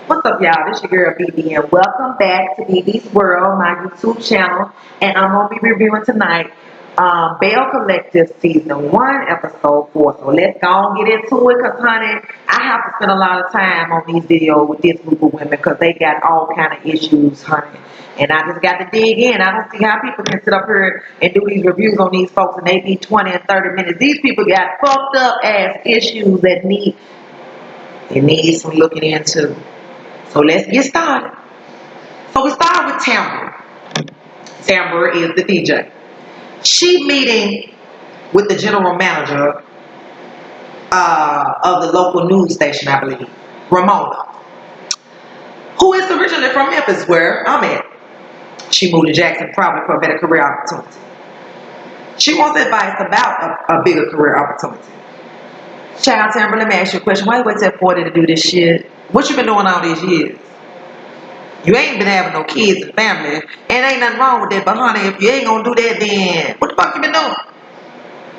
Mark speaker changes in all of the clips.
Speaker 1: What's up, y'all? This your girl BB, and welcome back to BB's World, my YouTube channel. And I'm gonna be reviewing tonight Belle Collective Season 1, Episode 4. So let's go and get into it, cause honey, I have to spend a lot of time on these videos with this group of women because they got all kind of issues, honey. And I just got to dig in. I don't see how people can sit up here and do these reviews on these folks and they be 20 and 30 minutes. These people got fucked up ass issues that need some looking into. So let's get started. So we start with Tamra. Tamra is the DJ. She meeting with the general manager of the local news station, I believe, Ramona, who is originally from Memphis, where I'm at. She moved to Jackson probably for a better career opportunity. She wants advice about a bigger career opportunity. Child, Tamra, let me ask you a question. Why you wait till 40 to do this shit? What you been doing all these years? You ain't been having no kids and family, and ain't nothing wrong with that. But honey, if you ain't gonna do that, then what the fuck you been doing?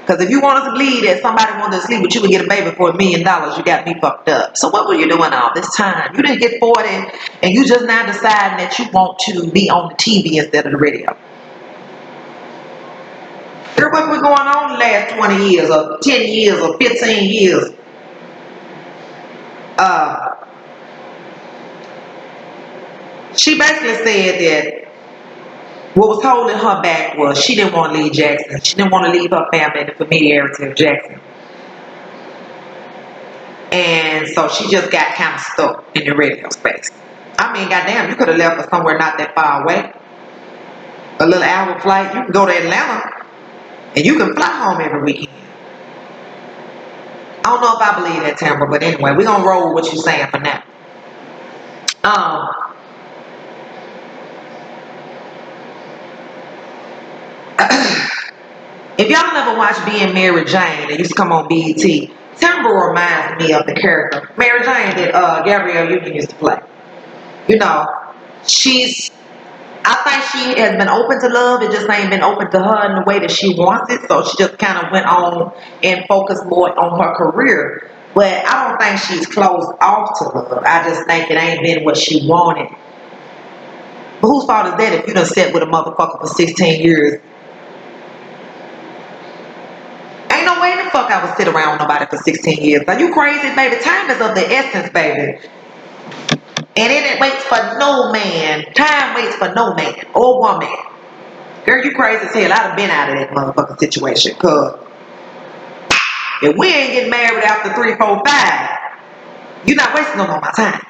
Speaker 1: Because if you want us to believe that somebody wanted to sleep with you and get a baby for $1 million, you got me fucked up. So what were you doing all this time? You didn't get 40, and you just now deciding that you want to be on the TV instead of the radio. Girl, what been going on the last 20 years, or 10 years, or 15 years? She basically said that what was holding her back was she didn't want to leave Jackson. She didn't want to leave her family and the familiarity of Jackson. And so she just got kind of stuck in the radio space. I mean, goddamn, you could have left her somewhere not that far away. A little hour flight. You can go to Atlanta and you can fly home every weekend. I don't know if I believe that, Tamara, but anyway, we're going to roll with what you're saying for now. If y'all never watched Being Mary Jane, it used to come on BET, Tamara reminds me of the character Mary Jane that Gabrielle Union used to play. You know, I think she has been open to love. It just ain't been open to her in the way that she wants it. So she just kind of went on and focused more on her career. But I don't think she's closed off to love. I just think it ain't been what she wanted. But whose fault is that if you done sat with a motherfucker for 16 years? Ain't no way in the fuck I would sit around with nobody for 16 years. Are you crazy, baby? Time is of the essence, baby. And it waits for no man. Time waits for no man or woman. Girl, you crazy as hell. I'd have been out of that motherfucking situation. Cause if we ain't getting married after 3, 4, 5, you're not wasting no more of my time.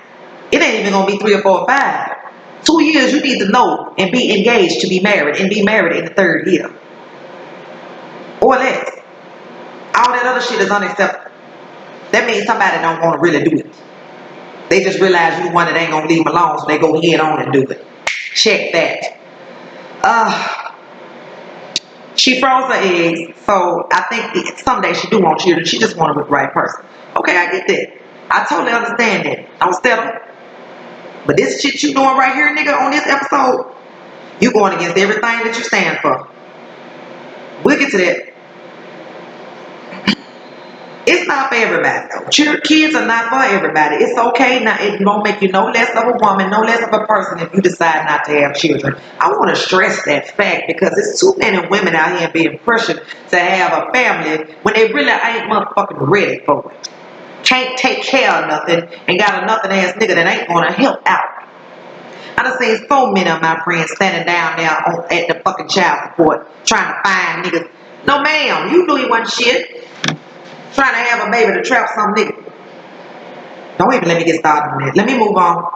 Speaker 1: It ain't even gonna be 3 or 4 or 5. 2 years you need to know and be engaged to be married and be married in the 3rd year. Or less. All that other shit is unacceptable. That means somebody don't want to really do it. They just realize you one that ain't gonna leave them alone, so they go head on and do it. Check that. She froze her eggs, so I think someday she do want children. She just wanted with the right person. Okay, I get that. I totally understand that. Don't settle. But this shit you doing right here, nigga, on this episode, you going against everything that you stand for. We'll get to that. It's not for everybody, though. Kids are not for everybody. It's okay. Now, it won't make you no less of a woman, no less of a person if you decide not to have children. I want to stress that fact because there's too many women out here being pressured to have a family when they really ain't motherfucking ready for it. Can't take care of nothing and got a nothing ass nigga that ain't gonna help out. I done seen so many of my friends standing down there at the fucking child support trying to find niggas. No, ma'am, you knew you wasn't shit. Trying to have a baby to trap some nigga. Don't even let me get started on that. Let me move on.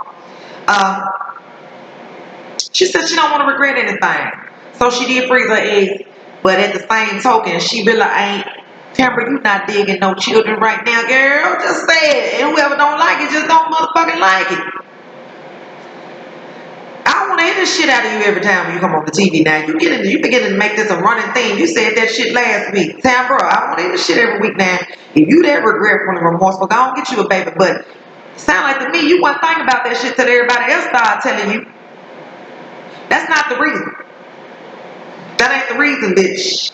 Speaker 1: She said she don't want to regret anything. So she did freeze her eggs. But at the same token, she really ain't. Tamara, you not digging no children right now, girl. Just say it. And whoever don't like it, just don't motherfucking like it. I don't want to hear this shit out of you every time you come on the TV now. You beginning to make this a running thing. You said that shit last week. Tamara, I don't want to hear this shit every week now. If you that regretful and remorseful, go on get you a baby. But it sound like to me you wasn't thinking about that shit till everybody else started telling you. That's not the reason. That ain't the reason, bitch.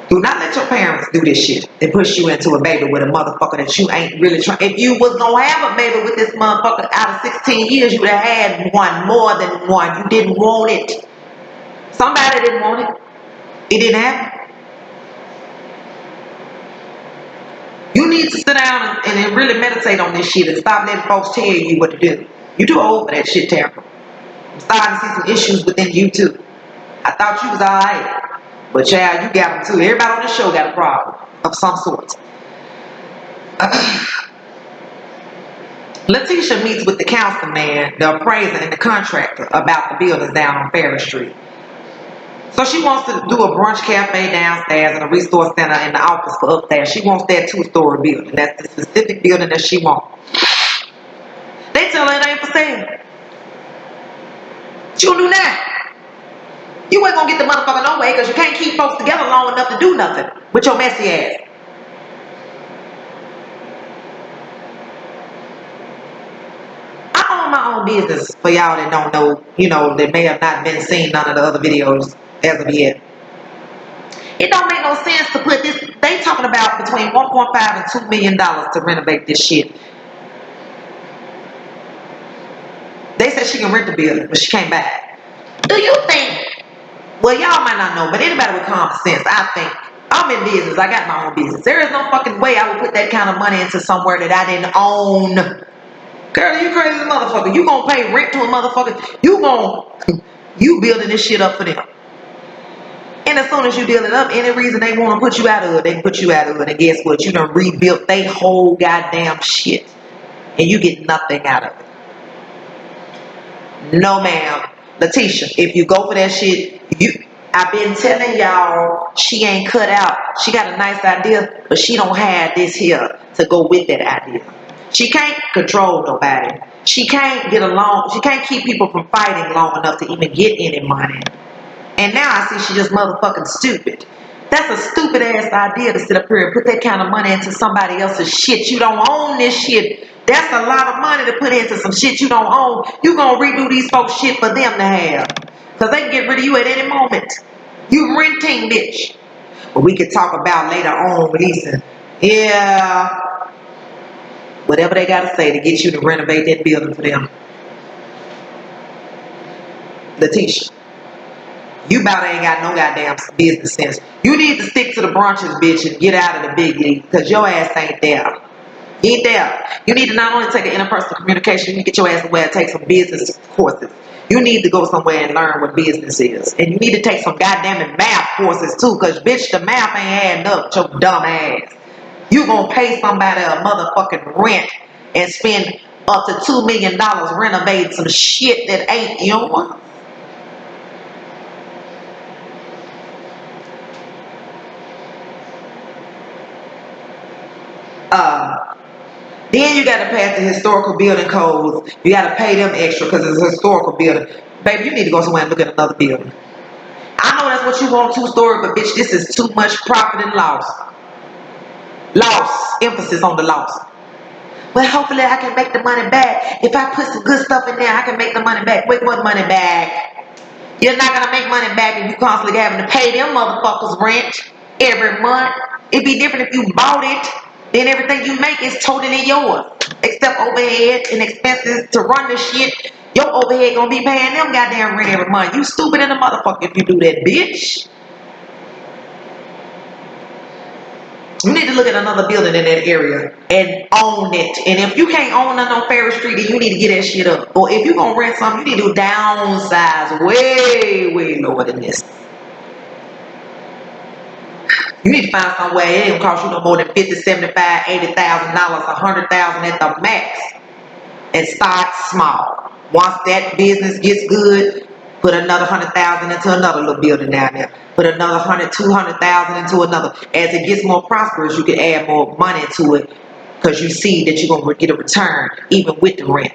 Speaker 1: Do not let your parents do this shit and push you into a baby with a motherfucker that you ain't really trying. If you was gonna have a baby with this motherfucker out of 16 years, you would have had one, more than one. You didn't want it. Somebody didn't want it. It didn't happen. You need to sit down and really meditate on this shit and stop letting folks tell you what to do. You too old for that shit, Tamara. I'm starting to see some issues within you too. I thought you was alright. But child, you got them too. Everybody on the show got a problem of some sort. Letitia meets with the councilman, the appraiser, and the contractor about the buildings down on Ferry Street. So she wants to do a brunch cafe downstairs and a resource center in the office for upstairs. She wants that 2-story building. That's the specific building that she wants. They tell her it ain't for sale. She don't do that. You ain't gonna get the motherfucker no way because you can't keep folks together long enough to do nothing with your messy ass. I own my own business for y'all that don't know, that may have not been seeing none of the other videos as of yet. It don't make no sense to put this, they talking about between 1.5 and $2 million to renovate this shit. They said she can rent the building, but she can't buy it. Do you think, well, y'all might not know, but anybody with common sense, I think, I'm in business, I got my own business. There is no fucking way I would put that kind of money into somewhere that I didn't own. Girl, you crazy motherfucker. You gonna pay rent to a motherfucker. You building this shit up for them. And as soon as you build it up, any reason they want to put you out of it, they can put you out of it. And guess what? You done rebuilt they whole goddamn shit. And you get nothing out of it. No, ma'am. Letitia, if you go for that shit, I've been telling y'all she ain't cut out. She got a nice idea, but she don't have this here to go with that idea. She can't control nobody. She can't get along. She can't keep people from fighting long enough to even get any money. And now I see she just motherfucking stupid. That's a stupid ass idea to sit up here and put that kind of money into somebody else's shit. You don't own this shit. That's a lot of money to put into some shit you don't own. You gonna redo these folks shit for them to have. Cause they can get rid of you at any moment. You renting, bitch. But we could talk about later on leasing. Yeah. Whatever they gotta say to get you to renovate that building for them. Letitia, you about ain't got no goddamn business sense. You need to stick to the brunches, bitch, and get out of the big league, because your ass ain't there. You ain't there. You need to not only take an interpersonal communication, you need to get your ass somewhere and take some business courses. You need to go somewhere and learn what business is. And you need to take some goddamn math courses too, because bitch, the math ain't adding up with your dumb ass. You gonna pay somebody a motherfucking rent and spend up to $2 million renovating some shit that ain't yours? Then you got to pass the historical building codes. You got to pay them extra because it's a historical building. Baby, you need to go somewhere and look at another building. I know that's what you want, 2-story, but bitch, this is too much profit and loss. Loss. Emphasis on the loss. Well, hopefully I can make the money back. If I put some good stuff in there, I can make the money back. Wait, what money back? You're not going to make money back if you constantly having to pay them motherfuckers rent every month. It'd be different if you bought it. Then everything you make is totally yours. Except overhead and expenses to run the shit. Your overhead gonna be paying them goddamn rent every month. You stupid in the motherfucker if you do that, bitch. You need to look at another building in that area and own it. And if you can't own nothing on Ferry Street, then you need to get that shit up. Or if you gonna rent something, you need to downsize way, way lower than this. You need to find somewhere it ain't gonna cost you no more than $50,000, $75,000, $80,000, $100,000 at the max. And start small. Once that business gets good, put another 100,000 into another little building down there. Put another 100, 200,000 into another. As it gets more prosperous, you can add more money to it because you see that you're gonna get a return even with the rent.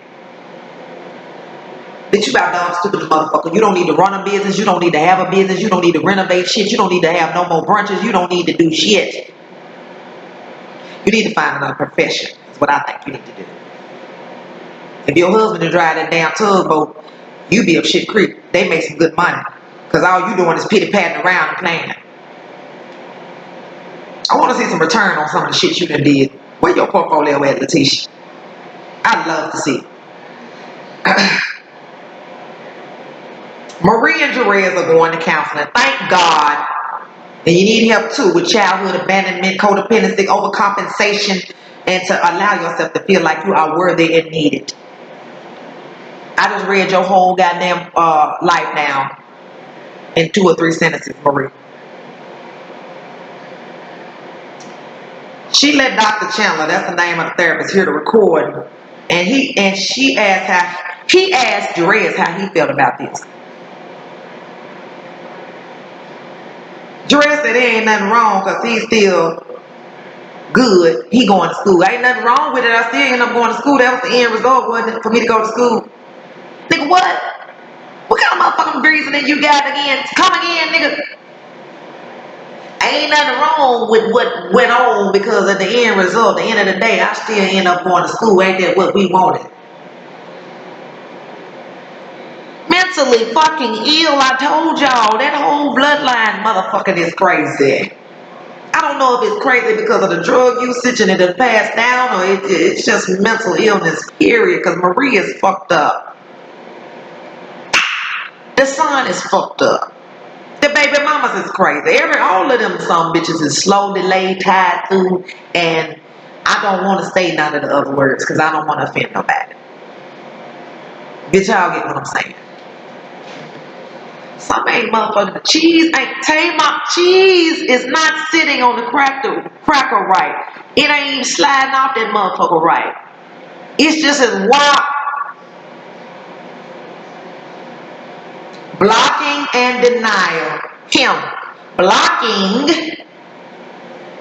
Speaker 1: Bitch, you about dumb, stupid motherfucker. You don't need to run a business. You don't need to have a business. You don't need to renovate shit. You don't need to have no more brunches. You don't need to do shit. You need to find another profession. That's what I think you need to do. If your husband to drive that damn tugboat, you be up shit creek. They make some good money. Because all you doing is pity-patting around and playing. I want to see some return on some of the shit you done did. Where your portfolio at, Letitia? I'd love to see it. Marie and Jerez are going to counseling. Thank God. And you need help too with childhood abandonment, codependency, overcompensation, and to allow yourself to feel like you are worthy and needed. I just read your whole goddamn life now in 2 or 3 sentences, Marie. She let Dr. Chandler, that's the name of the therapist, here to record, and he asked Jerez how he felt about this. Jerez said there ain't nothing wrong because he's still good. He going to school. Ain't nothing wrong with it. I still end up going to school. That was the end result, wasn't it, for me to go to school? Nigga, what? What kind of motherfucking reasoning you got again? Come again, nigga. Ain't nothing wrong with what went on because at the end result, the end of the day, I still end up going to school. Ain't that what we wanted? Mentally fucking ill, I told y'all. That whole bloodline motherfucking is crazy. I don't know if it's crazy because of the drug usage and it has passed down or it's just mental illness, period, because Marie is fucked up. The son is fucked up. The baby mamas is crazy. All of them some bitches is slow, delayed, tied through, and I don't want to say none of the other words because I don't want to offend nobody. Bitch, y'all get what I'm saying. Some ain't motherfucking cheese cheese is not sitting on the cracker right. It ain't even sliding off that motherfucker right. It's just as wild. Blocking and denial. Him blocking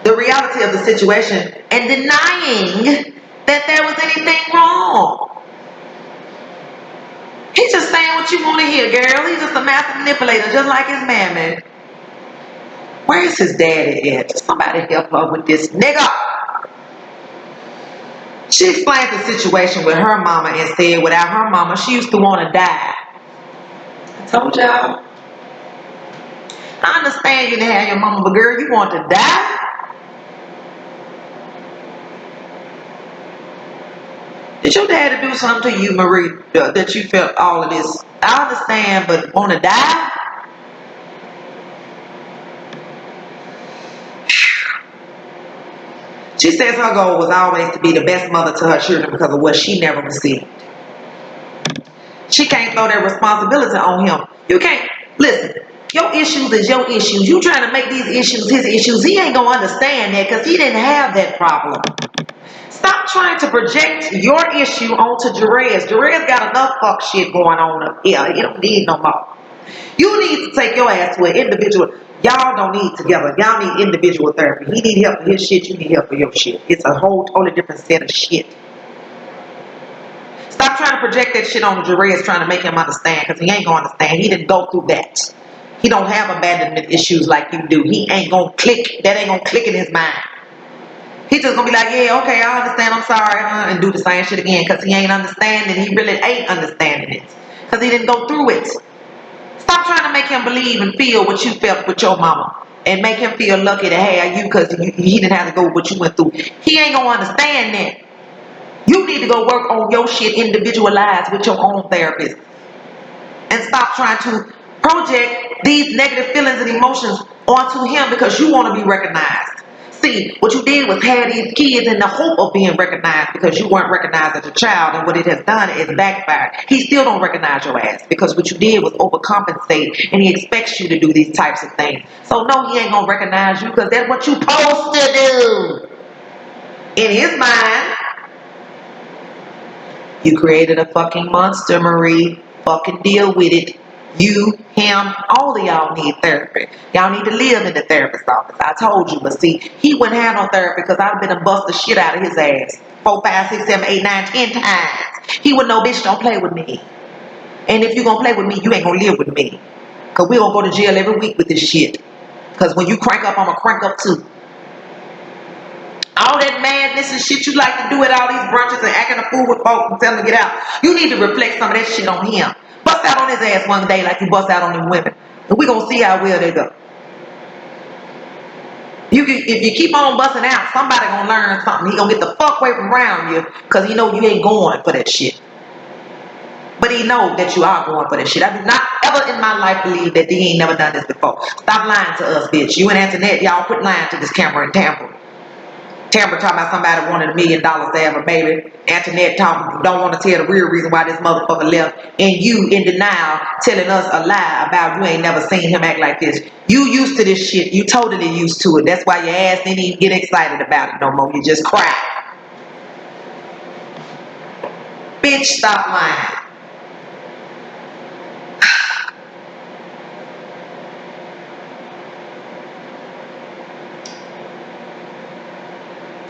Speaker 1: the reality of the situation and denying that there was anything wrong. He's just saying what you want to hear, girl. He's just a master manipulator, just like his mammy. Where's his daddy at? Somebody help her with this nigga. She explained the situation with her mama and said without her mama, she used to want to die. I told y'all. I understand you didn't have your mama, but girl, you want to die? Did your daddy do something to you, Marie, that you felt all of this? I understand, but want to die? She says her goal was always to be the best mother to her children because of what she never received. She can't throw that responsibility on him. You can't. Listen, your issues is your issues. You trying to make these issues his issues. He ain't going to understand that because he didn't have that problem. Stop trying to project your issue onto Jerez. Jerez got enough fuck shit going on up here. He don't need no more. You need to take your ass to an individual. Y'all don't need together. Y'all need individual therapy. He need help for his shit. You need help for your shit. It's a whole totally different set of shit. Stop trying to project that shit on Jerez trying to make him understand because he ain't going to understand. He didn't go through that. He don't have abandonment issues like you do. He ain't going to click. That ain't going to click in his mind. He just going to be like, yeah, okay, I understand. I'm sorry. And do the same shit again because he ain't understanding. He really ain't understanding it because he didn't go through it. Stop trying to make him believe and feel what you felt with your mama and make him feel lucky to have you because he didn't have to go what you went through. He ain't going to understand that. You need to go work on your shit individualized with your own therapist and stop trying to project these negative feelings and emotions onto him because you want to be recognized. See, what you did was have these kids in the hope of being recognized because you weren't recognized as a child, and what it has done is backfired. He still don't recognize your ass because what you did was overcompensate, and he expects you to do these types of things. So no, he ain't gonna recognize you because that's what you supposed to do. In his mind, you created a fucking monster, Marie. Fucking deal with it. You, him, all of y'all need therapy. Y'all need to live in the therapist's office. I told you, but see, he wouldn't have no therapy because I'd have been to bust the shit out of his ass 4, 5, 6, 7, 8, 9, 10 times. He would know, bitch, don't play with me. And if you gonna play with me, you ain't gonna live with me. Because we gonna go to jail every week with this shit. Because when you crank up, I'm gonna crank up too. All that madness and shit you like to do at all these brunches and acting a fool with folks and telling them to get out. You need to reflect some of that shit on him. Bust out on his ass one day like you bust out on them women. And we gonna see how well they go. If you keep on busting out, somebody gonna learn something. He gonna get the fuck away from around you because he know you ain't going for that shit. But he know that you are going for that shit. I do not ever in my life believe that he ain't never done this before. Stop lying to us, bitch. You and Antoinette, y'all quit lying to this camera and Tampa. Tampa talking about somebody wanted $1 million to have a baby. Antoinette don't want to tell the real reason why this motherfucker left. And you in denial telling us a lie about you ain't never seen him act like this. You used to this shit. You totally used to it. That's why your ass didn't even get excited about it no more. You just cry. Bitch, stop lying.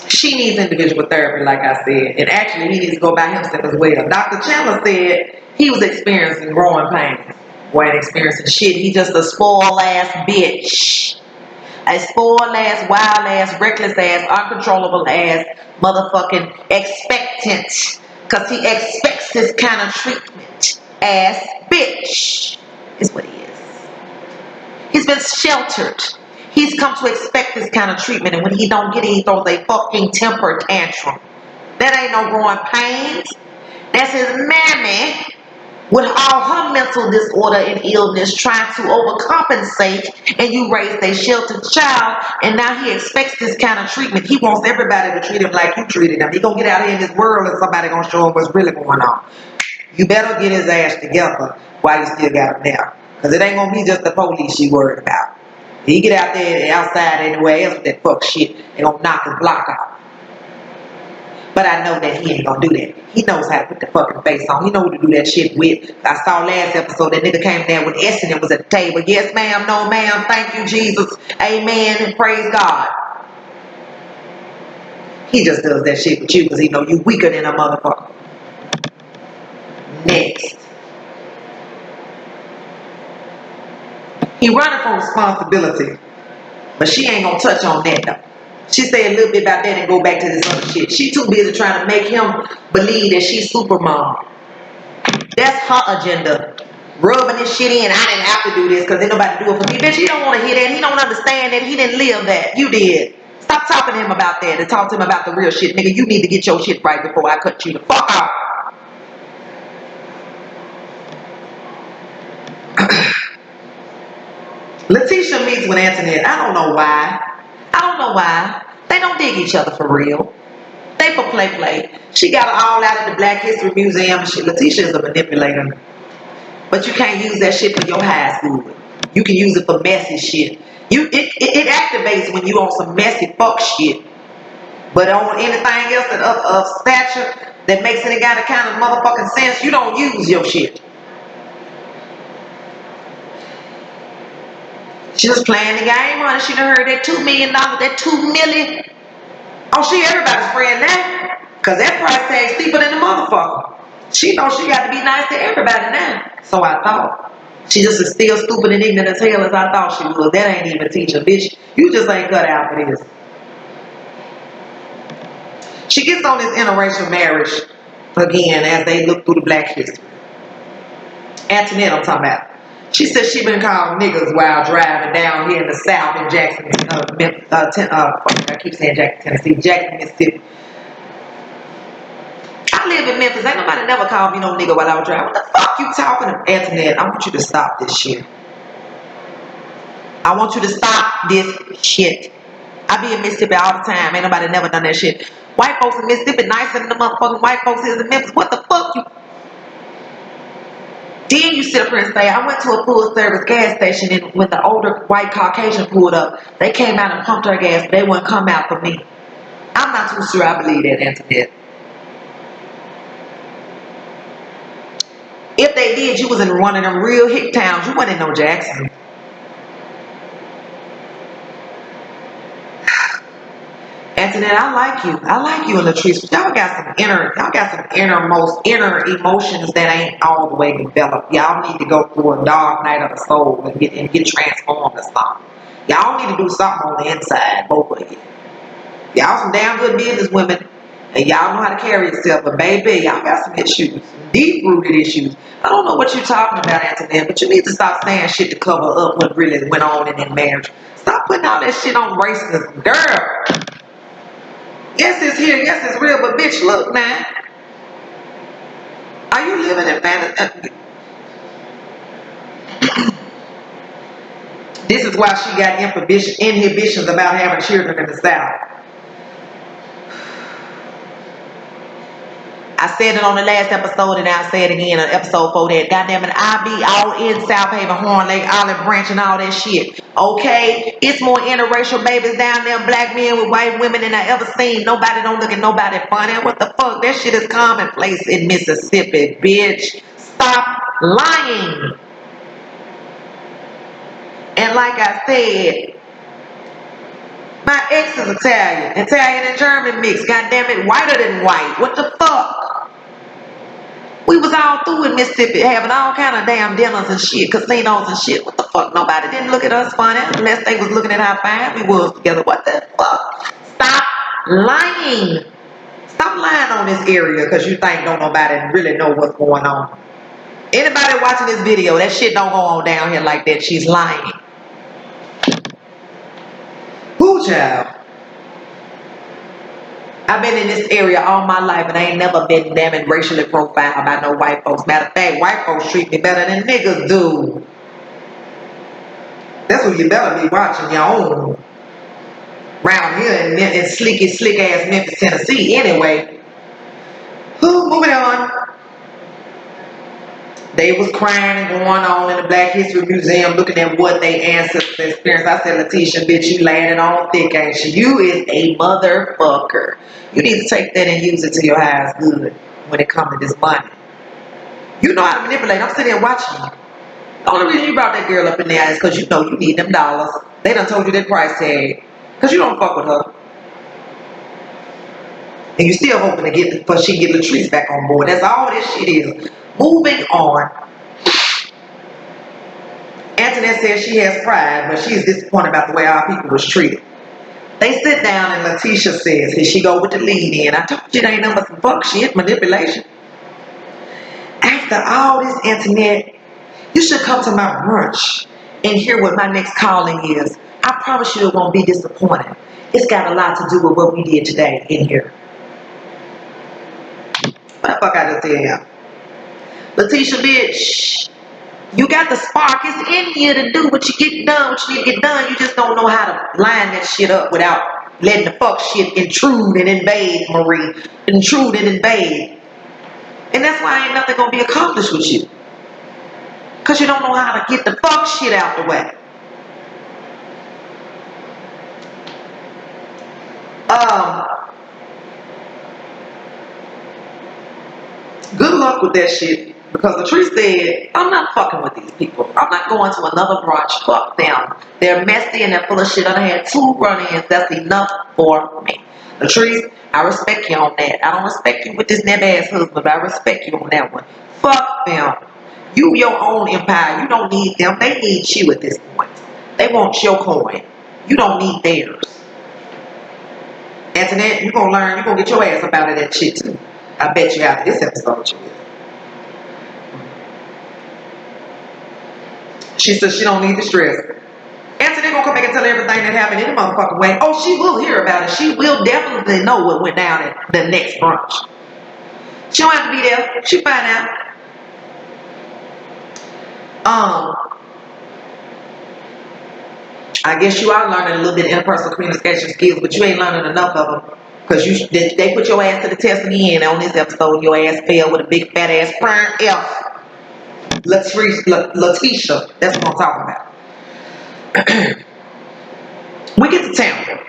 Speaker 1: She needs individual therapy, like I said. And actually, he needs to go by himself as well. Dr. Chandler said he was experiencing growing pains. Boy, ain't experiencing shit. He just a spoiled ass bitch. A spoiled ass, wild ass, reckless ass, uncontrollable ass, motherfucking expectant. Because he expects this kind of treatment. Ass bitch is what he is. He's been sheltered. He's come to expect this kind of treatment, and when he don't get it, he throws a fucking temper tantrum. That ain't no growing pains. That's his mammy with all her mental disorder and illness trying to overcompensate, and you raised a sheltered child, and now he expects this kind of treatment. He wants everybody to treat him like you treated him. He gonna get out here in this world and somebody gonna show him what's really going on. You better get his ass together while you still got him now. Because it ain't gonna be just the police you worried about. He get out there and outside anywhere else with that fuck shit, they gonna knock his block out. But I know that he ain't gonna do that. He knows how to put the fucking face on. He know who to do that shit with. I saw last episode that nigga came there with S and it was at the table. Yes ma'am, no ma'am, thank you Jesus, amen, and praise God. He just does that shit with you because he know you weaker than a motherfucker. Next. He running for responsibility, but she ain't gonna touch on that though. She say a little bit about that and go back to this other shit. She too busy trying to make him believe that she's super mom. That's her agenda. Rubbing this shit in. I didn't have to do this because ain't nobody do it for me. Bitch, he don't want to hear that. He don't understand that. He didn't live that. You did. Stop talking to him about that and talk to him about the real shit. Nigga, you need to get your shit right before I cut you the fuck off. Letitia meets with Antoinette. I don't know why. I don't know why. They don't dig each other for real. They for play. She got it all out at the Black History Museum and shit. Letitia is a manipulator. But you can't use that shit for your high school. You can use it for messy shit. It activates when you on some messy fuck shit. But on anything else that of stature that makes any kind of motherfucking sense, you don't use your shit. She was playing the game, honey. She done heard that $2 million, that $2 million. Oh, she everybody's friend now. Cause that price tag steeper than the motherfucker. She knows she got to be nice to everybody now. So I thought. She just is still stupid and ignorant as hell as I thought she was. That ain't even teaching, bitch. You just ain't cut out for this. She gets on this interracial marriage again as they look through the Black history. Antoinette, I'm talking about. She said she been called niggas while driving down here in the South in Jackson, I keep saying Jackson, Tennessee, Jackson, Mississippi. I live in Memphis. Ain't nobody never called me no nigga while I was driving. What the fuck you talking to, Antoinette? I want you to stop this shit. I want you to stop this shit. I be in Mississippi all the time. Ain't nobody never done that shit. White folks in Mississippi nicer than the motherfucking white folks is in Memphis. What the fuck you? Then you sit up here and say, I went to a full service gas station and when the older white Caucasian pulled up, they came out and pumped her gas, but they wouldn't come out for me. I'm not too sure I believe that, Antoinette. If they did, you was in one of them real hick towns. You wasn't in no Jackson. Antoinette, I like you. I like you and Latrice, but y'all got some inner emotions that ain't all the way developed. Y'all need to go through a dark night of the soul and get transformed or something. Y'all need to do something on the inside, both of you. Y'all some damn good business women, and y'all know how to carry yourself, but baby, y'all got some issues, deep-rooted issues. I don't know what you're talking about, Antoinette, but you need to stop saying shit to cover up what really went on in that marriage. Stop putting all that shit on racism. Girl. Yes, it's here. Yes, it's real. But bitch, look now. Are you living in fantasy? This is why she got inhibitions about having children in the South. I said it on the last episode and I'll say it again on episode 4 that goddamn it, I be all in South Haven, Horn Lake, Olive Branch and all that shit. Okay? It's more interracial babies down there, black men with white women than I ever seen. Nobody don't look at nobody funny. What the fuck? That shit is commonplace in Mississippi, bitch. Stop lying. And like I said, my ex is Italian. Italian and German mix. Goddamn it, whiter than white. What the fuck? We was all through in Mississippi having all kind of damn dinners and shit, casinos and shit. What the fuck? Nobody didn't look at us funny unless they was looking at how fine we was together. What the fuck? Stop lying. Stop lying on this area because you think don't nobody really know what's going on. Anybody watching this video, that shit don't go on down here like that. She's lying. Who, child? I've been in this area all my life and I ain't never been damn racially profiled by no white folks. Matter of fact, white folks treat me better than niggas do. That's what you better be watching your own. Round here in slick ass Memphis, Tennessee. Anyway, moving on. They was crying and going on in the Black History Museum looking at what they ancestors experienced. I said, Letitia, bitch, you landed on thick, ain't you? You is a motherfucker. You need to take that and use it to your highest good when it comes to this money. You know how to manipulate. I'm sitting there watching you. The only reason you brought that girl up in there is because you know you need them dollars. They done told you that price tag. Because you don't fuck with her. And you still hoping to get for she get Latrice back on board. That's all this shit is. Moving on. Antoinette says she has pride, but she is disappointed about the way our people was treated. They sit down and Letitia says, here she go with the lead in. I told you it ain't nothing but some fuck shit, manipulation. After all this, Antoinette, you should come to my brunch and hear what my next calling is. I promise you it won't be disappointing. It's got a lot to do with what we did today in here. What the fuck I just tell y'all? Letitia, bitch, you got the spark. It's in here to do what you get done, what you need to get done. You just don't know how to line that shit up without letting the fuck shit intrude and invade, Marie. Intrude and invade. And that's why ain't nothing gonna be accomplished with you. Because you don't know how to get the fuck shit out the way. Good luck with that shit. Because Latrice said, I'm not fucking with these people. I'm not going to another brunch. Fuck them. They're messy and they're full of shit. I done had 2 run-ins. That's enough for me. Latrice, I respect you on that. I don't respect you with this neb-ass husband, but I respect you on that one. Fuck them. You your own empire. You don't need them. They need you at this point. They want your coin. You don't need theirs. Antoinette, you're going to learn. You're going to get your ass up out of that shit too. I bet you after this episode you will. She says she don't need the stress. Antoinette gonna come back and tell her everything that happened in the motherfucking way. Oh, she will hear about it. She will definitely know what went down at the next brunch. She don't have to be there. She'll find out. I guess you are learning a little bit of interpersonal communication skills, but you ain't learning enough of them. Because they put your ass to the test again on this episode. Your ass failed with a big fat ass prime F. Letitia, that's what I'm talking about. We get to Tampa.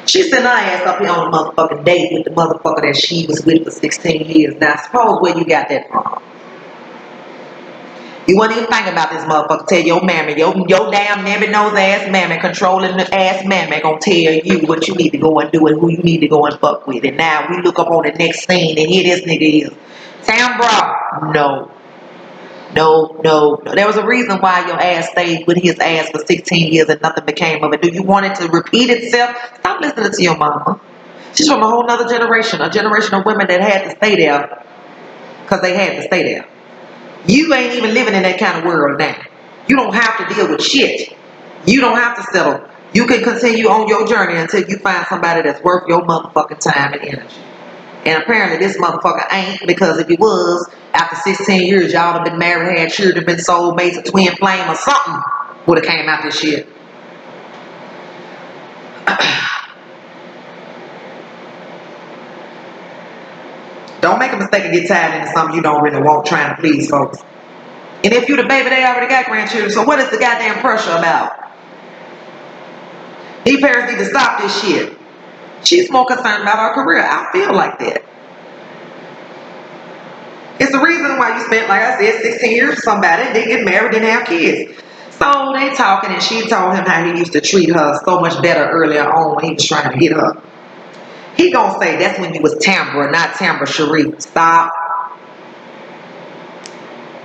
Speaker 1: She sent her ass up here on a motherfucking date with the motherfucker that she was with for 16 years. Now, suppose where you got that from. You wouldn't even think about this motherfucker. Tell your mammy, your damn never nose ass mammy, controlling the ass mammy, gonna tell you what you need to go and do and who you need to go and fuck with. And now we look up on the next scene and here this nigga is. Tambra, no. There was a reason why your ass stayed with his ass for 16 years and nothing became of it. Do you want it to repeat itself? Stop listening to your mama. She's from a whole nother generation. A generation of women that had to stay there because they had to stay there. You ain't even living in that kind of world now. You don't have to deal with shit. You don't have to settle. You can continue on your journey until you find somebody that's worth your motherfucking time and energy. And apparently this motherfucker ain't, because if he was, after 16 years, y'all have been married, had children, been soulmates, a twin flame or something would have came out this shit. Don't make a mistake and get tied into something you don't really want trying to please folks. And if you the baby, they already got grandchildren, so what is the goddamn pressure about? These parents need to stop this shit. She's more concerned about her career. I feel like that. It's the reason why you spent, like I said, 16 years with somebody, didn't get married, didn't have kids. So they talking, and she told him how he used to treat her so much better earlier on when he was trying to get her. He gonna say that's when you was Tambra, not Tambra Cherie. Stop.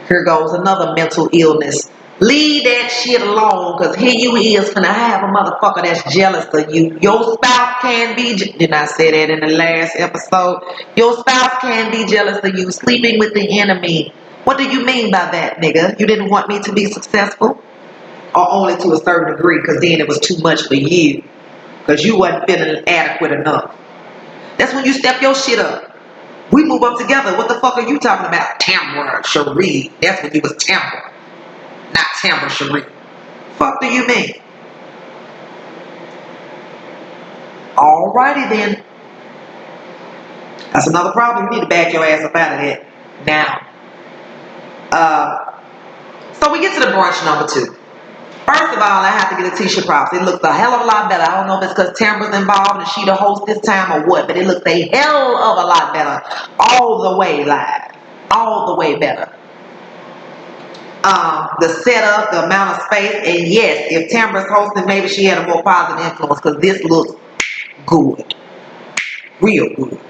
Speaker 1: Here goes another mental illness. Leave that shit alone, because here you is finna have a motherfucker that's jealous of you. Your spouse can be, didn't I say that in the last episode? Your spouse can be jealous of you, sleeping with the enemy. What do you mean by that, nigga? You didn't want me to be successful? Or only to a certain degree, because then it was too much for you. Because you wasn't feeling adequate enough. That's when you step your shit up. We move up together. What the fuck are you talking about? Tambra Cherie. That's when you was Tambra, not Tambra Cherie. Fuck do you mean? Alrighty then. That's another problem. You need to back your ass up out of that now. So we get to the brunch number 2. First of all, I have to get a t-shirt props. It looks a hell of a lot better. I don't know if it's because Tambra's involved and she the host this time or what, but it looks a hell of a lot better. All the way live. All the way better. The setup, the amount of space, and yes, if Tambra's hosting, maybe she had a more positive influence, because this looks good. Real good.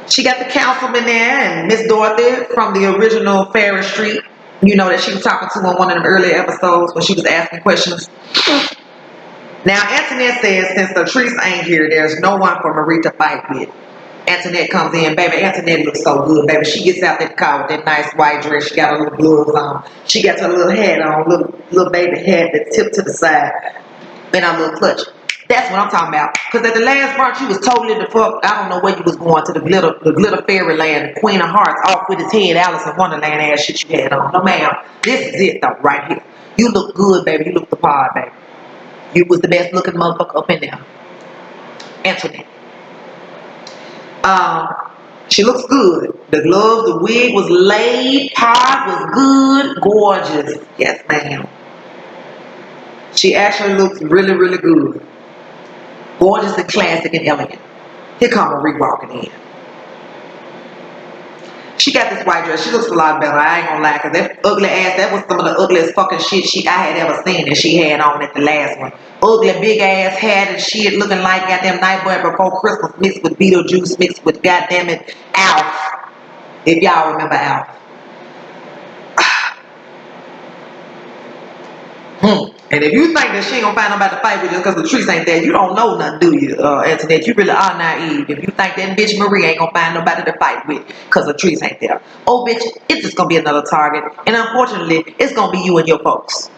Speaker 1: She got the councilman there and Miss Dorothy from the original Ferris Street. You know that she was talking to on one of them earlier episodes when she was asking questions. Now, Antoinette says since Latrice ain't here, there's no one for Marie to fight with. Antoinette comes in. Baby, Antoinette looks so good, baby. She gets out that car with that nice white dress. She got her little gloves on. She got her little hat on, little baby hat that tipped to the side. And her little clutch. That's what I'm talking about. Because at the last brunch, you was totally the fuck. I don't know where you was going, to the glitter fairyland, the Queen of Hearts, off with his head, Alice in Wonderland ass shit you had on. No, ma'am. This is it, though, right here. You look good, baby. You look the part, baby. You was the best looking motherfucker up in there. Antoinette. She looks good. The gloves, the wig was laid, part was good, gorgeous. Yes, ma'am. She actually looks really, really good. Gorgeous and classic and elegant. Here come Marie walking in. She got this white dress. She looks a lot better. I ain't gonna lie, because that ugly ass, that was some of the ugliest fucking shit I had ever seen that she had on at the last one. Ugly big ass hat and shit, looking like goddamn Nightmare Before Christmas mixed with Beetlejuice mixed with goddamn it Alf. If y'all remember Alf. And if you think that she ain't gonna find nobody to fight with just because Latrice ain't there, you don't know nothing, do you, Antoinette? You really are naive. If you think that bitch Marie ain't gonna find nobody to fight with because Latrice ain't there. Oh, bitch, it's just gonna be another target. And unfortunately, it's gonna be you and your folks.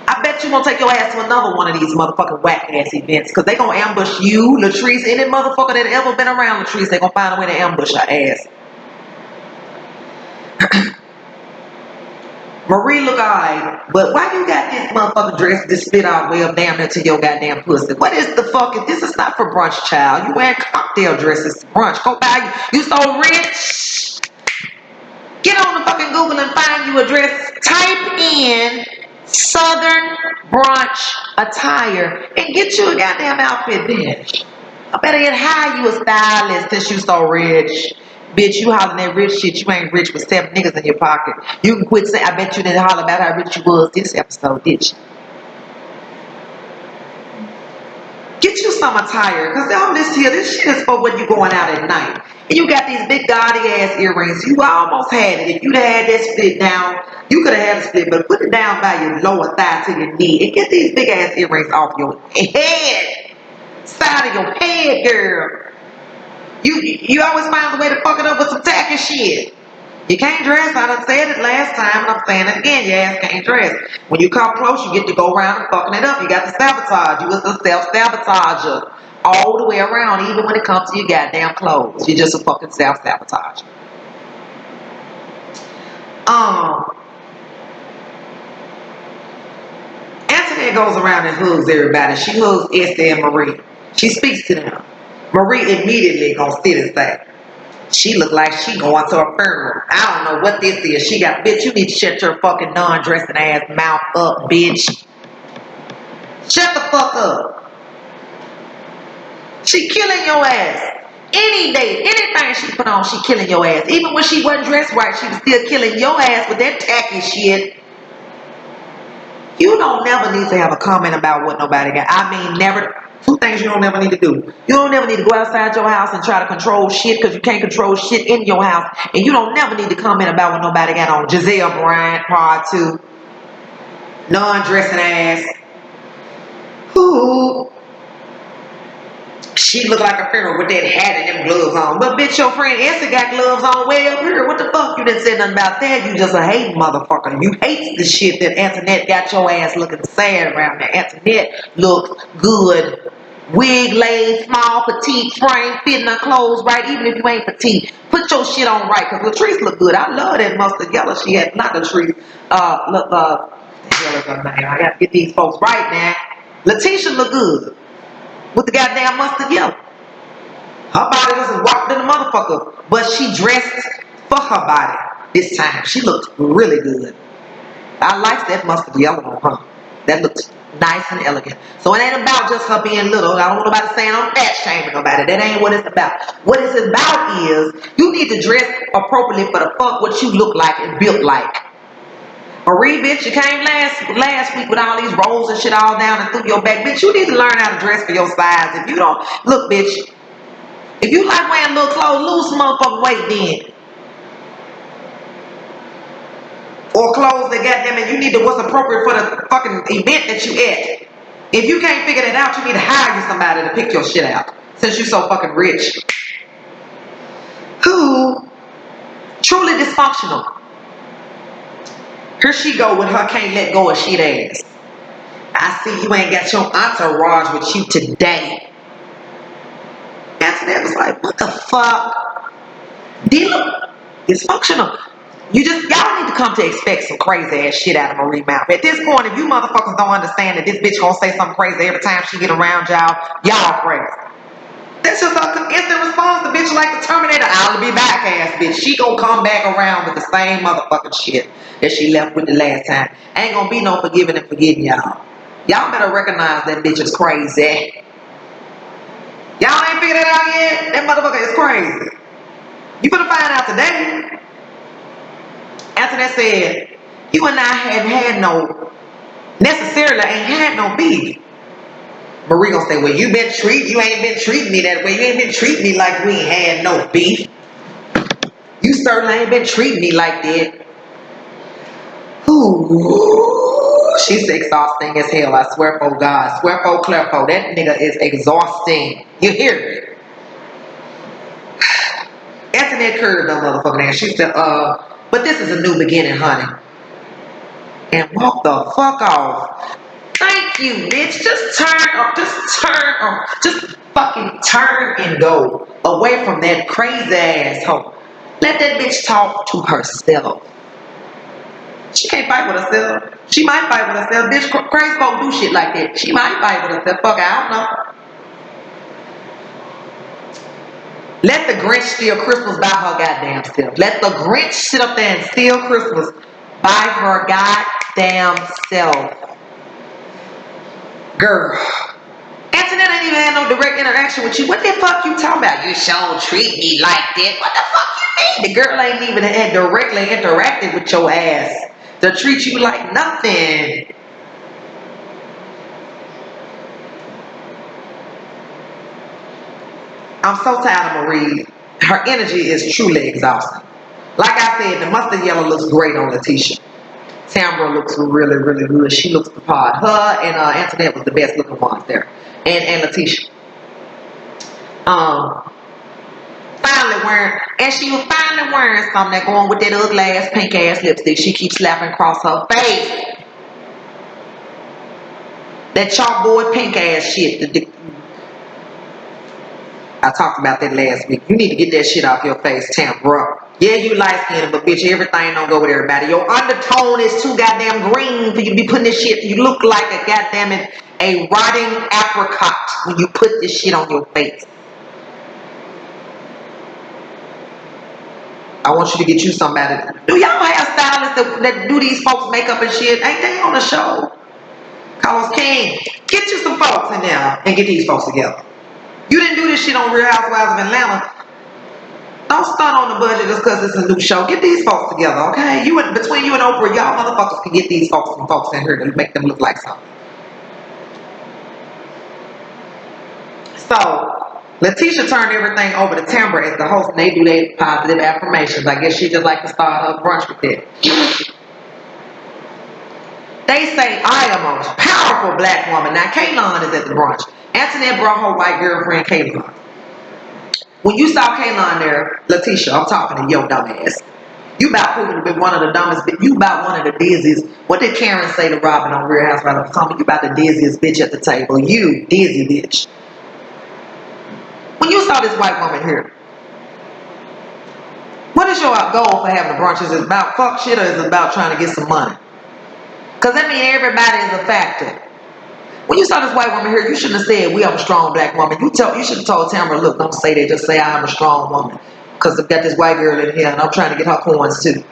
Speaker 1: I bet you won't take your ass to another one of these motherfucking whack ass events, because they gonna ambush you, Latrice, any motherfucker that ever been around Latrice, they gonna find a way to ambush her ass. Marie look alright, but why you got this motherfucking dress this spit out way up damn near to your goddamn pussy? What is the fuck? This is not for brunch, child. You wearing cocktail dresses to brunch. Go buy you so rich. Get on the fucking Google and find you a dress. Type in Southern brunch attire and get you a goddamn outfit, bitch. I better get high you a stylist since you so rich. Bitch, you hollering that rich shit. You ain't rich with 7 niggas in your pocket. You can quit saying, I bet you didn't holler about how rich you was this episode, did you? Get you some attire, because all this here, this shit is for when you going out at night. And you got these big gaudy ass earrings. You almost had it. If you'd had that split down, you could have had a split, but put it down by your lower thigh to your knee and get these big ass earrings off your head. Side of your head, girl. You always find a way to fuck it up with some tacky shit. You can't dress. I done said it last time, and I'm saying it again. Your ass can't dress. When you come close, you get to go around and fucking it up. You got to sabotage. You was a self-sabotager all the way around, even when it comes to your goddamn clothes. You're just a fucking self-sabotager. Antoinette goes around and hugs everybody. She hugs Esther and Marie. She speaks to them. Marie immediately gonna sit and say, she look like she going to a funeral. I don't know what this is. She got, bitch, you need to shut your fucking non-dressing ass mouth up, bitch. Shut the fuck up. She killing your ass. Any day, anything she put on, she killing your ass. Even when she wasn't dressed right, she was still killing your ass with that tacky shit. You don't never need to have a comment about what nobody got. I mean, never. Two things you don't never need to do. You don't never need to go outside your house and try to control shit because you can't control shit in your house. And you don't never need to comment about what nobody got on. Giselle Bryant, part 2. Non-dressing ass. Ooh. She look like a funeral with that hat and them gloves on. But bitch, your friend Essie got gloves on way up here. What the fuck? You didn't say nothing about that. You just a hating motherfucker. You hate the shit that Antoinette got your ass looking sad around there. Antoinette looked good. Wig laid, small, petite, frame, fitting her clothes right, even if you ain't petite. Put your shit on right, because Latrice look good. I love that mustard yellow she had. Not Latrice. Look, the hell is her name? I gotta get these folks right now. Letitia look good. With the goddamn mustard yellow. Her body was walked in the motherfucker. But she dressed for her body this time. She looked really good. I liked that mustard yellow on her. That looked nice and elegant. So it ain't about just her being little. I don't want nobody saying I'm fat shaming nobody. That ain't what it's about. What it's about is you need to dress appropriately for the fuck what you look like and built like. Marie, bitch, you came last week with all these rolls and shit all down and through your back. Bitch, you need to learn how to dress for your size. If you don't, look, bitch, if you like wearing little clothes, lose some motherfucking weight then. Or clothes that goddamn it, you need to what's appropriate for the fucking event that you at. If you can't figure that out, you need to hire you somebody to pick your shit out. Since you so fucking rich. Who? Truly dysfunctional. Here she go with her can't let go of shit ass. I see you ain't got your entourage with you today. Antoinette was like, what the fuck? Dealer, dysfunctional. Y'all need to come to expect some crazy ass shit out of Marie mouth. At this point, if you motherfuckers don't understand that this bitch gonna say something crazy every time she get around y'all crazy. That's just her instant response. The bitch like the Terminator, I'll be back ass bitch. She gonna come back around with the same motherfucking shit that she left with the last time. Ain't gonna be no forgiving and forgetting y'all. Y'all better recognize that bitch is crazy. Y'all ain't figured it out yet? That motherfucker is crazy. You better find out today. Antoinette said, you and I hadn't had no, necessarily ain't had no beef. Marie gonna say, well, you ain't been treating me that way. You ain't been treating me like we ain't had no beef. You certainly ain't been treating me like that. Ooh, she's exhausting as hell, I swear for God. Swear for Clairfo. That nigga is exhausting. You hear me? Antoinette curved that motherfucker ass. She said, but this is a new beginning, honey. And walk the fuck off. Thank you, bitch. Just fucking turn and go away from that crazy asshole. Let that bitch talk to herself. She can't fight with herself. She might fight with herself. Bitch, crazy folk do shit like that. She might fight with herself. Fuck, I don't know. Let the Grinch steal Christmas by her goddamn self. Let the Grinch sit up there and steal Christmas by her goddamn self. Girl. Antoinette ain't even had no direct interaction with you. What the fuck you talking about? You sure treat me like that. What the fuck you mean? The girl ain't even had directly interacted with your ass to treat you like nothing. I'm so tired of Marie. Her energy is truly exhausting. Like I said, the mustard yellow looks great on Letitia. Tambra looks really, really good. She looks the part. Her and Antoinette was the best looking ones there. And Letitia. Final she was finally wearing something that going with that ugly ass pink ass lipstick she keeps slapping across her face. That chalkboard pink ass shit. I talked about that last week. You need to get that shit off your face, Tambra. Yeah, you light skinned, but bitch, everything don't go with everybody. Your undertone is too goddamn green for you to be putting this shit. You look like a goddamn a rotting apricot when you put this shit on your face. I want you to get you somebody. Do y'all have stylists that do these folks makeup and shit? Ain't they on the show? Carlos King, get you some folks in there and get these folks together. You didn't do this shit on Real Housewives of Atlanta. Don't stunt on the budget just because it's a new show. Get these folks together, okay? Between you and Oprah, y'all motherfuckers can get these folks and folks in here to make them look like something. So, Letitia turned everything over to Tambra as the host, and they do their positive affirmations. I guess she just like to start her brunch with it. They say, I am a powerful black woman. Now, Kaylon is at the brunch. Antoinette brought her white girlfriend, Kaylon. When you saw Kaylon there, Letitia, I'm talking to your dumb ass. You about proving to be one of the dumbest, you about one of the dizziest. What did Karen say to Robin on Real Housewives of Atlanta? You about the dizziest bitch at the table. You, dizzy bitch. When you saw this white woman here, what is your goal for having the brunch? Is it about fuck shit or is it about trying to get some money? Because that means everybody is a factor. When you saw this white woman here, you shouldn't have said, we are a strong black woman. You should have told Tamara, look, don't say that. Just say, I am a strong woman. Because I've got this white girl in here and I'm trying to get her coins too.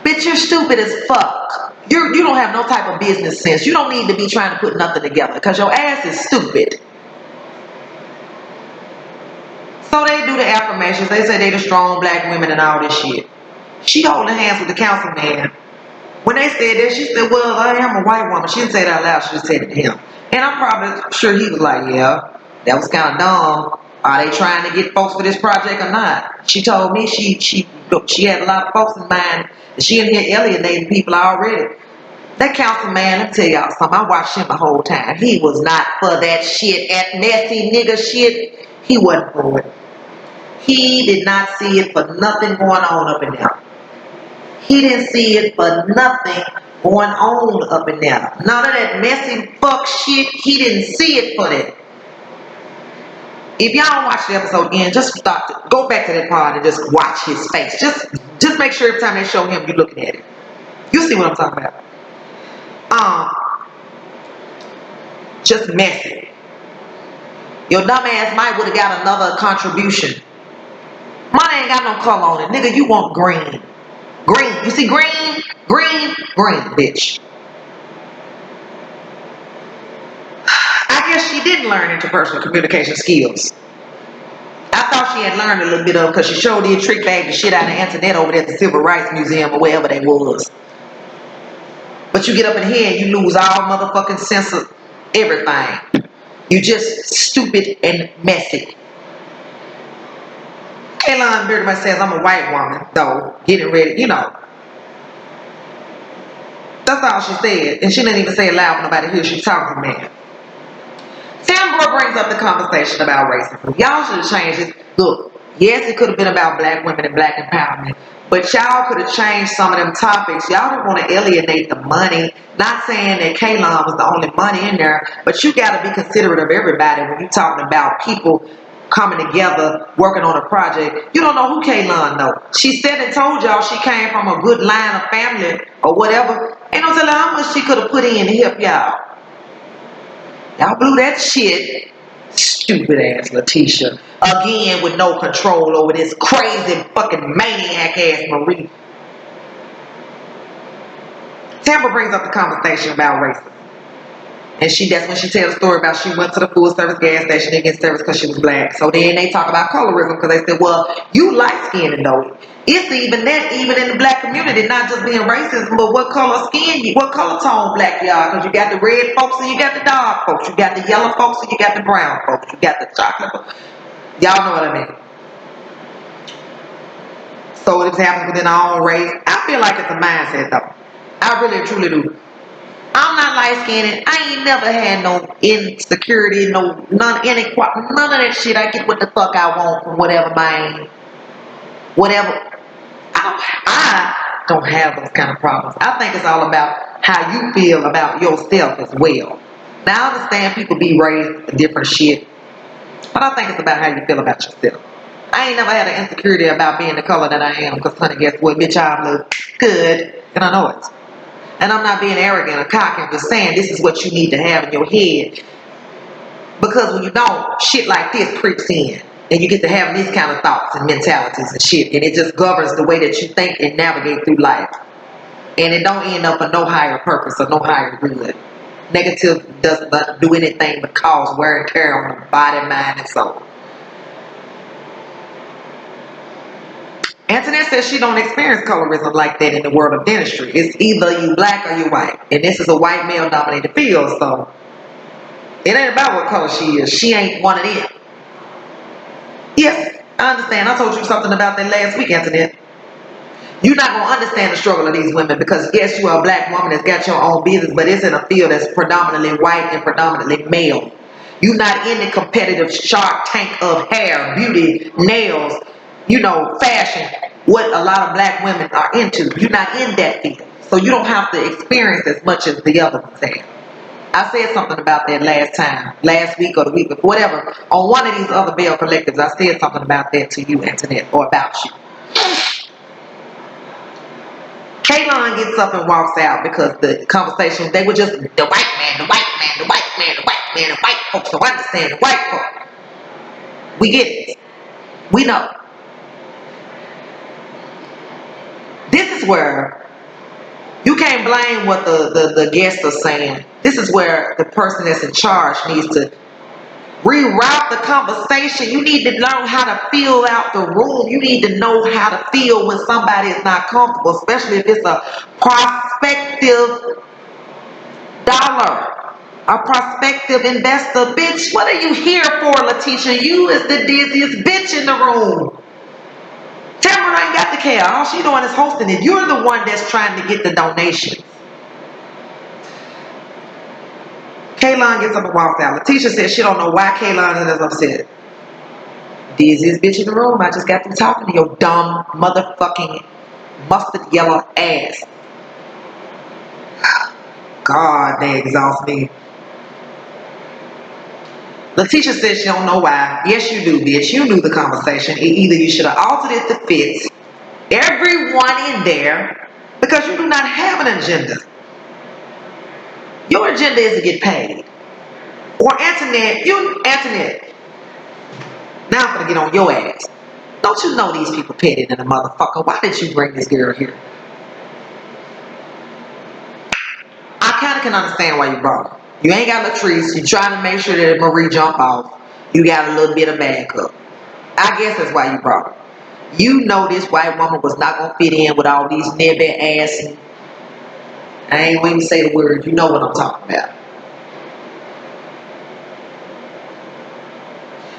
Speaker 1: Bitch, you're stupid as fuck. You don't have no type of business sense. You don't need to be trying to put nothing together because your ass is stupid. So they do the affirmations. They say they the strong black women and all this shit. She holding hands with the councilman. When they said that, she said, well, I am a white woman. She didn't say that out loud. She just said it to him. And I'm probably sure he was like, yeah, that was kind of dumb. Are they trying to get folks for this project or not? She told me she had a lot of folks in mind. She in here alienating people already. That councilman, let me tell y'all something. I watched him the whole time. He was not for that shit, at messy nigga shit. He wasn't for it. He did not see it for nothing going on up in there. He didn't see it for nothing going on up in there. None of that messy fuck shit. He didn't see it for that. If y'all watch the episode again, just go back to that part and just watch his face. Just make sure every time they show him, you're looking at it. You see what I'm talking about? Just messy. Your dumb ass might would have got another contribution. Money ain't got no color on it. Nigga, you want green. Green. You see green? Green, bitch. I guess she didn't learn interpersonal communication skills. I thought she had learned a little bit of because she sure did trick bag the shit out of Antoinette over there at the Civil Rights Museum or wherever they was. But you get up in here and you lose all motherfucking sense of everything. You just stupid and messy. Kaylon pretty much says, I'm a white woman, though, getting ready, you know. That's all she said. And she didn't even say it loud when nobody hears she talking to me. Tambra brings up the conversation about racism. Y'all should have changed it. Look, yes, it could have been about black women and black empowerment. But y'all could have changed some of them topics. Y'all didn't want to alienate the money. Not saying that Kaylon was the only money in there. But you got to be considerate of everybody when you're talking about people coming together, working on a project. You don't know who Kaylon know. She said and told y'all she came from a good line of family or whatever. Ain't no telling how much she could have put in to help y'all. Y'all blew that shit. Stupid ass Letitia. Again with no control over this crazy fucking maniac ass Marie. Tambra brings up the conversation about racism. And that's when she tells the story about she went to the full service gas station and get service because she was black. So then they talk about colorism because they said, well, you light skinned though. It's even in the black community, not just being racism, but what color tone black you are. Because you got the red folks and you got the dark folks. You got the yellow folks and you got the brown folks. You got the chocolate folks. Y'all know what I mean. So it happens within our own race. I feel like it's a mindset though. I really and truly do. I'm not light skinned. I ain't never had no insecurity, none inequality, none of that shit. I get what the fuck I want from whatever. I don't have those kind of problems. I think it's all about how you feel about yourself as well. Now I understand people be raised different shit, but I think it's about how you feel about yourself. I ain't never had an insecurity about being the color that I am, because honey, guess what? Bitch, I look good, and I know it. And I'm not being arrogant or cocky. I'm just saying this is what you need to have in your head. Because when you don't, shit like this creeps in. And you get to have these kind of thoughts and mentalities and shit. And it just governs the way that you think and navigate through life. And it don't end up for no higher purpose or no higher good. Negative does not do anything but cause wear and tear on the body, mind, and soul. Antoinette says she don't experience colorism like that in the world of dentistry. It's either you black or you white. And this is a white male dominated field, so it ain't about what color she is. She ain't one of them. Yes, I understand. I told you something about that last week, Antoinette. You're not going to understand the struggle of these women because, yes, you are a black woman that's got your own business, but it's in a field that's predominantly white and predominantly male. You're not in the competitive shark tank of hair, beauty, nails, fashion, what a lot of black women are into. You're not in that field. So you don't have to experience as much as the other ones have. I said something about that last week or the week before, whatever. On one of these other Belle collectives, I said something about that to you, Antoinette, or about you. Kaylon gets up and walks out because the conversation, they were just the white man, the white man, the white man, the white man, the white folks don't understand the white folk. We get it. We know. This is where you can't blame what the guests are saying. This is where the person that's in charge needs to reroute the conversation. You need to learn how to feel out the room. You need to know how to feel when somebody is not comfortable, especially if it's a prospective dollar, a prospective investor. Bitch, what are you here for, Letitia? You is the dizziest bitch in the room. Tamara ain't got the care. All she doing is hosting it. You're the one that's trying to get the donations. Kaylon gets up and walks out. Letitia says she don't know why Kaylon is upset. Dizziest bitch in the room. I just got through talking to your dumb motherfucking mustard yellow ass. God, they exhaust me. Letitia says she don't know why. Yes, you do, bitch. You knew the conversation. Either you should have altered it to fit everyone in there because you do not have an agenda. Your agenda is to get paid. Or Antoinette, now I'm gonna get on your ass. Don't you know these people petty than a motherfucker? Why did you bring this girl here? I kind of can understand why you brought her. You ain't got Latrice. You're trying to make sure that Marie jump off. You got a little bit of backup. I guess that's why you brought her. You know this white woman was not going to fit in with all these nebby ass. I ain't going to say the word. You know what I'm talking about.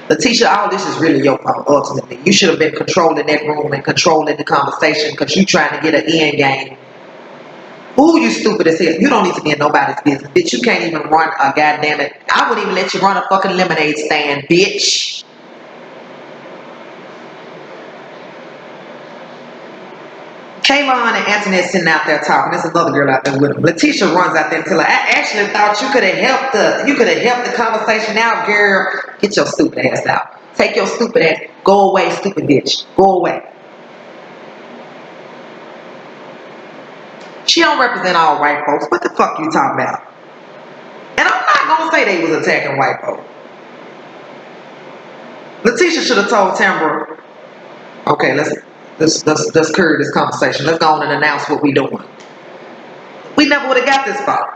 Speaker 1: Letitia, all this is really your fault, ultimately. You should have been controlling that room and controlling the conversation because you trying to get an end game. Ooh, you stupid as hell. You don't need to be in nobody's business, bitch. You can't even run a goddamn it. I wouldn't even let you run a fucking lemonade stand, bitch. Kaylon and Antoinette sitting out there talking. There's another girl out there with them. Letitia runs out there and tells her, I actually thought you could have helped the conversation out, girl. Get your stupid ass out. Take your stupid ass. Go away, stupid bitch. Go away. She don't represent all white folks. What the fuck you talking about? And I'm not gonna say they was attacking white folks. Letitia should have told Tambra, okay, let's curb this conversation. Let's go on and announce what we doing. We never would have got this far.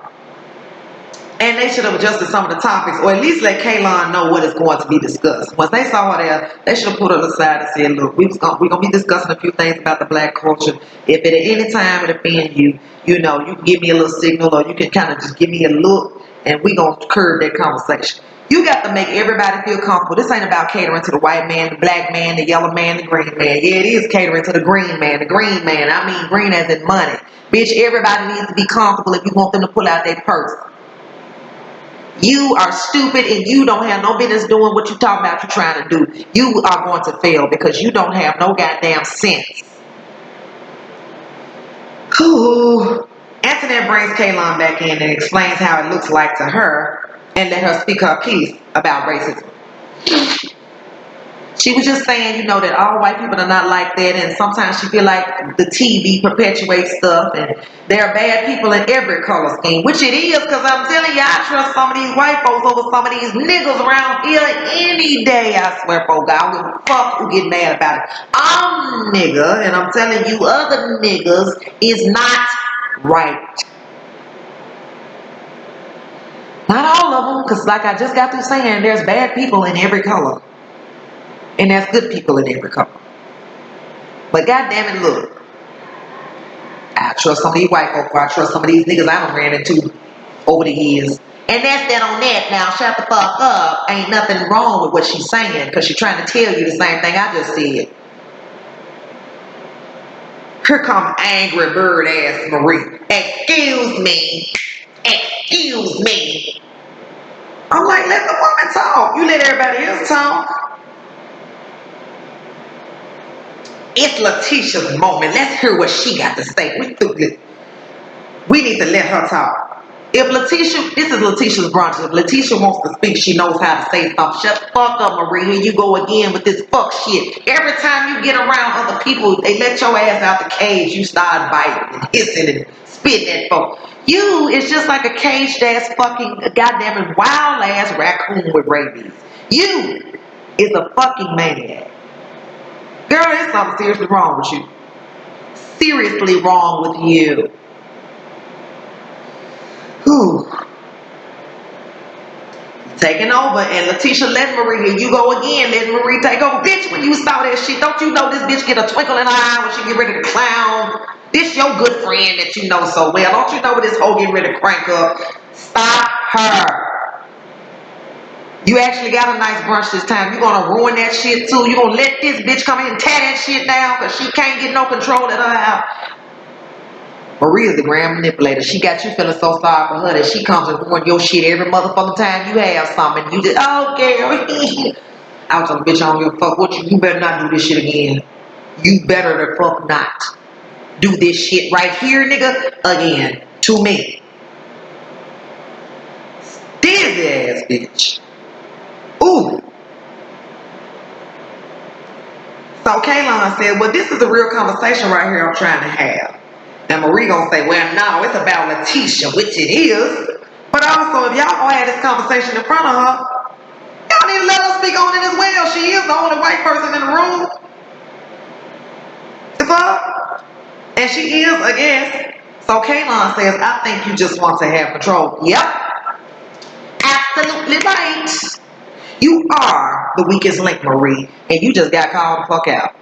Speaker 1: And they should have adjusted some of the topics, or at least let Kaylon know what is going to be discussed. Once they saw her there, they should have put her aside and said, look, we're going to be discussing a few things about the black culture. If at any time it offends you, you can give me a little signal, or you can kind of just give me a look, and we're going to curb that conversation. You got to make everybody feel comfortable. This ain't about catering to the white man, the black man, the yellow man, the green man. Yeah, it is catering to the green man. The green man, I mean green as in money. Bitch, everybody needs to be comfortable if you want them to pull out their purse. You are stupid and you don't have no business doing what you talking about you're trying to do. You are going to fail because you don't have no goddamn sense. Ooh. Antoinette brings Kaylon back in and explains how it looks like to her and let her speak her piece about racism. She was just saying, that all white people are not like that, and sometimes she feel like the TV perpetuates stuff, and there are bad people in every color scheme, which it is, because I'm telling you, I trust some of these white folks over some of these niggas around here any day, I swear, folks. I don't give a fuck who get mad about it. I'm nigga, and I'm telling you, other niggas is not right. Not all of them, because like I just got through saying, there's bad people in every color. And there's good people in every color. But goddamn it, look. I trust some of these white folk, I trust some of these niggas I done ran into over the years. And that's that on that. Now, shut the fuck up. Ain't nothing wrong with what she's saying, because she's trying to tell you the same thing I just said. Here comes angry bird ass Marie. Excuse me. Excuse me. I'm like, let the woman talk. You let everybody else talk. It's Letitia's moment. Let's hear what she got to say. We need to let her talk. If Letitia, this is Letitia's brunch. If Letitia wants to speak, she knows how to say something. Shut the fuck up, Marie. Here you go again with this fuck shit. Every time you get around other people, they let your ass out the cage. You start biting and hissing and spitting at folks. You is just like a caged ass fucking goddamn wild ass raccoon with rabies. You is a fucking maniac. Girl, there's something seriously wrong with you. Seriously wrong with you. Whew. Taking over, and Letitia let Marie, here you go again, let Marie take over. Bitch, when you saw that shit, don't you know this bitch get a twinkle in her eye when she get ready to clown? This your good friend that you know so well. Don't you know what this hoe getting ready to crank up? Stop her. You actually got a nice brunch this time. You gonna ruin that shit too. You gonna let this bitch come in and tear that shit down because she can't get no control at her house. Maria's the grand manipulator. She got you feeling so sorry for her that she comes and ruin your shit every motherfucking time you have something. You just, oh girl. I was telling the bitch, I don't give a fuck what you better not do this shit again. You better the fuck not do this shit right here, nigga, again. To me. Dizzy ass bitch. Ooh. So Kaylon said, well, this is a real conversation right here I'm trying to have. And Marie gonna say, well, no, it's about Letitia, which it is. But also, if y'all gonna have this conversation in front of her, y'all need to let her speak on it as well. She is the only white person in the room. It's her. And she is a guest. So Kaylon says, I think you just want to have control. Yep. Absolutely right. You are the weakest link, Marie, and you just got called the fuck out.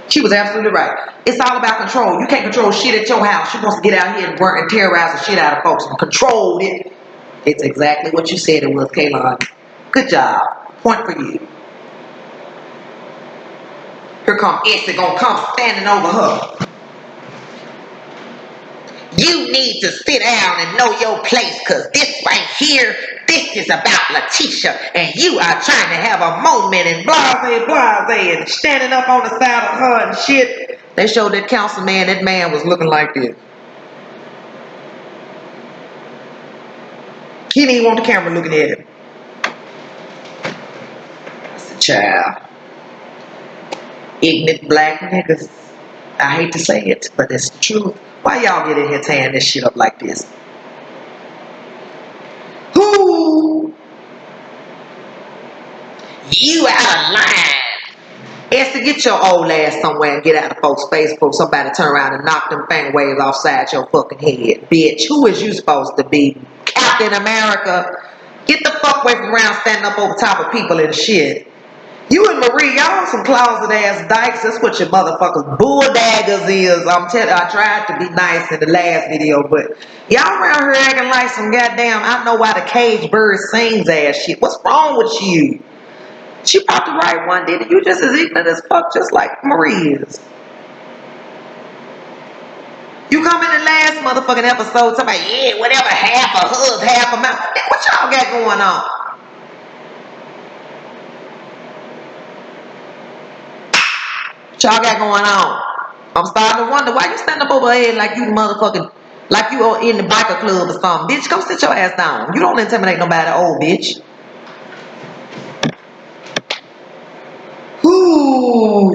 Speaker 1: She was absolutely right. It's all about control. You can't control shit at your house. She wants to get out here and work and terrorize the shit out of folks and control it. It's exactly what you said it was, Kaylon. Good job. Point for you. Here come Essie gonna come standing over her. You need to sit down and know your place, because this right here, this is about Letitia, and you are trying to have a moment and blase, and standing up on the side of her and shit. They showed that councilman, that man was looking like this. He didn't even want the camera looking at him. I said, child. Ignorant black niggas. I hate to say it, but it's the truth. Why y'all get in here tearing this shit up like this? Who? You out of line. Esther, get your old ass somewhere and get out of folks' face before somebody turn around and knock them fan waves offside your fucking head. Bitch, who is you supposed to be? Captain America? Get the fuck away from around standing up over top of people and shit. You and Marie, y'all some closet ass dykes. That's what your motherfuckers bulldaggers is. I'm telling you, I tried to be nice in the last video, but y'all around here acting like some goddamn, I know why the cage bird sings ass shit. What's wrong with you? She about the right one, did it? You just as ignorant as fuck, just like Marie is. You come in the last motherfucking episode talking about, yeah, whatever, half a hug, half a mouth. What y'all got going on? What y'all got going on? I'm starting to wonder why you stand up over here like you motherfucking, like you are in the biker club or something. Bitch, go sit your ass down. You don't intimidate nobody, old bitch. Whoo.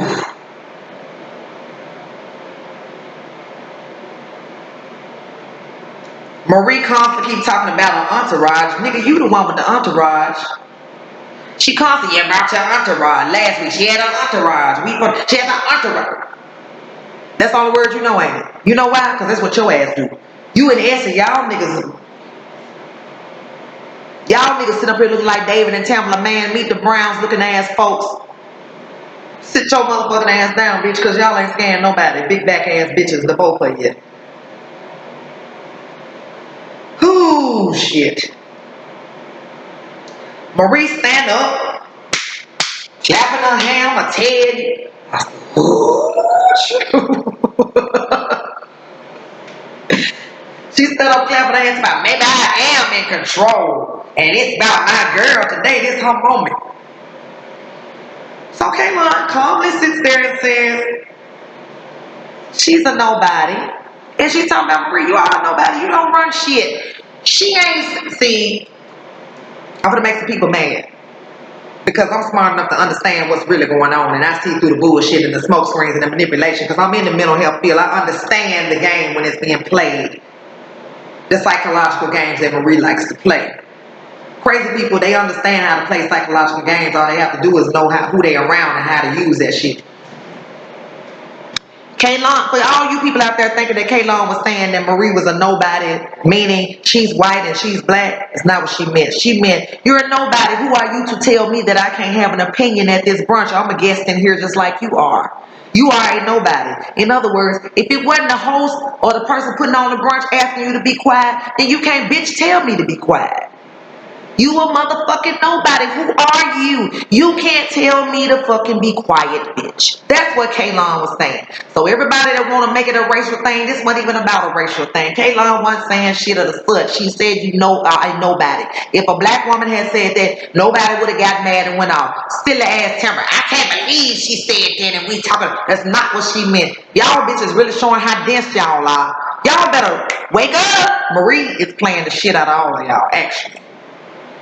Speaker 1: Marie constantly keep talking about her entourage. Nigga, you the one with the entourage. She constantly about your entourage. Last week she had her entourage. She had her entourage. That's all the words you know, ain't it? You know why? Because that's what your ass do. You and Essie, y'all niggas sit up here looking like David and Tamla, man. Meet the Browns looking ass folks. Sit your motherfucking ass down, bitch, because y'all ain't scaring nobody. Big back ass bitches, the both of you. Ooh, shit. Marie stand up, clapping her hand, I tell you. She stood up clapping her hands about, maybe I am in control. And it's about my girl today, this her moment. So Kaylon calmly sits there and says, she's a nobody. And she's talking about, Marie, you are a nobody. You don't run shit. She ain't, see, I'm gonna make some people mad. Because I'm smart enough to understand what's really going on. And I see through the bullshit and the smoke screens and the manipulation. Because I'm in the mental health field. I understand the game when it's being played. The psychological games that Marie likes to play. Crazy people, they understand how to play psychological games. All they have to do is know who they around and how to use that shit. Kaylon, for all you people out there thinking that Kaylon was saying that Marie was a nobody, meaning she's white and she's black, it's not what she meant. She meant, you're a nobody. Who are you to tell me that I can't have an opinion at this brunch? I'm a guest in here just like you are. You are a nobody. In other words, if it wasn't the host or the person putting on the brunch asking you to be quiet, then you can't bitch tell me to be quiet. You a motherfucking nobody. Who are you? You can't tell me to fucking be quiet, bitch. That's what Kaylon was saying. So everybody that want to make it a racial thing, this wasn't even about a racial thing. Kaylon wasn't saying shit of the slut. She said, you know, I nobody. If a black woman had said that, nobody would have got mad and went off. Still the ass temper. I can't believe she said that and we talking. That's not what she meant. Y'all bitches really showing how dense y'all are. Y'all better wake up. Marie is playing the shit out of all of y'all, actually.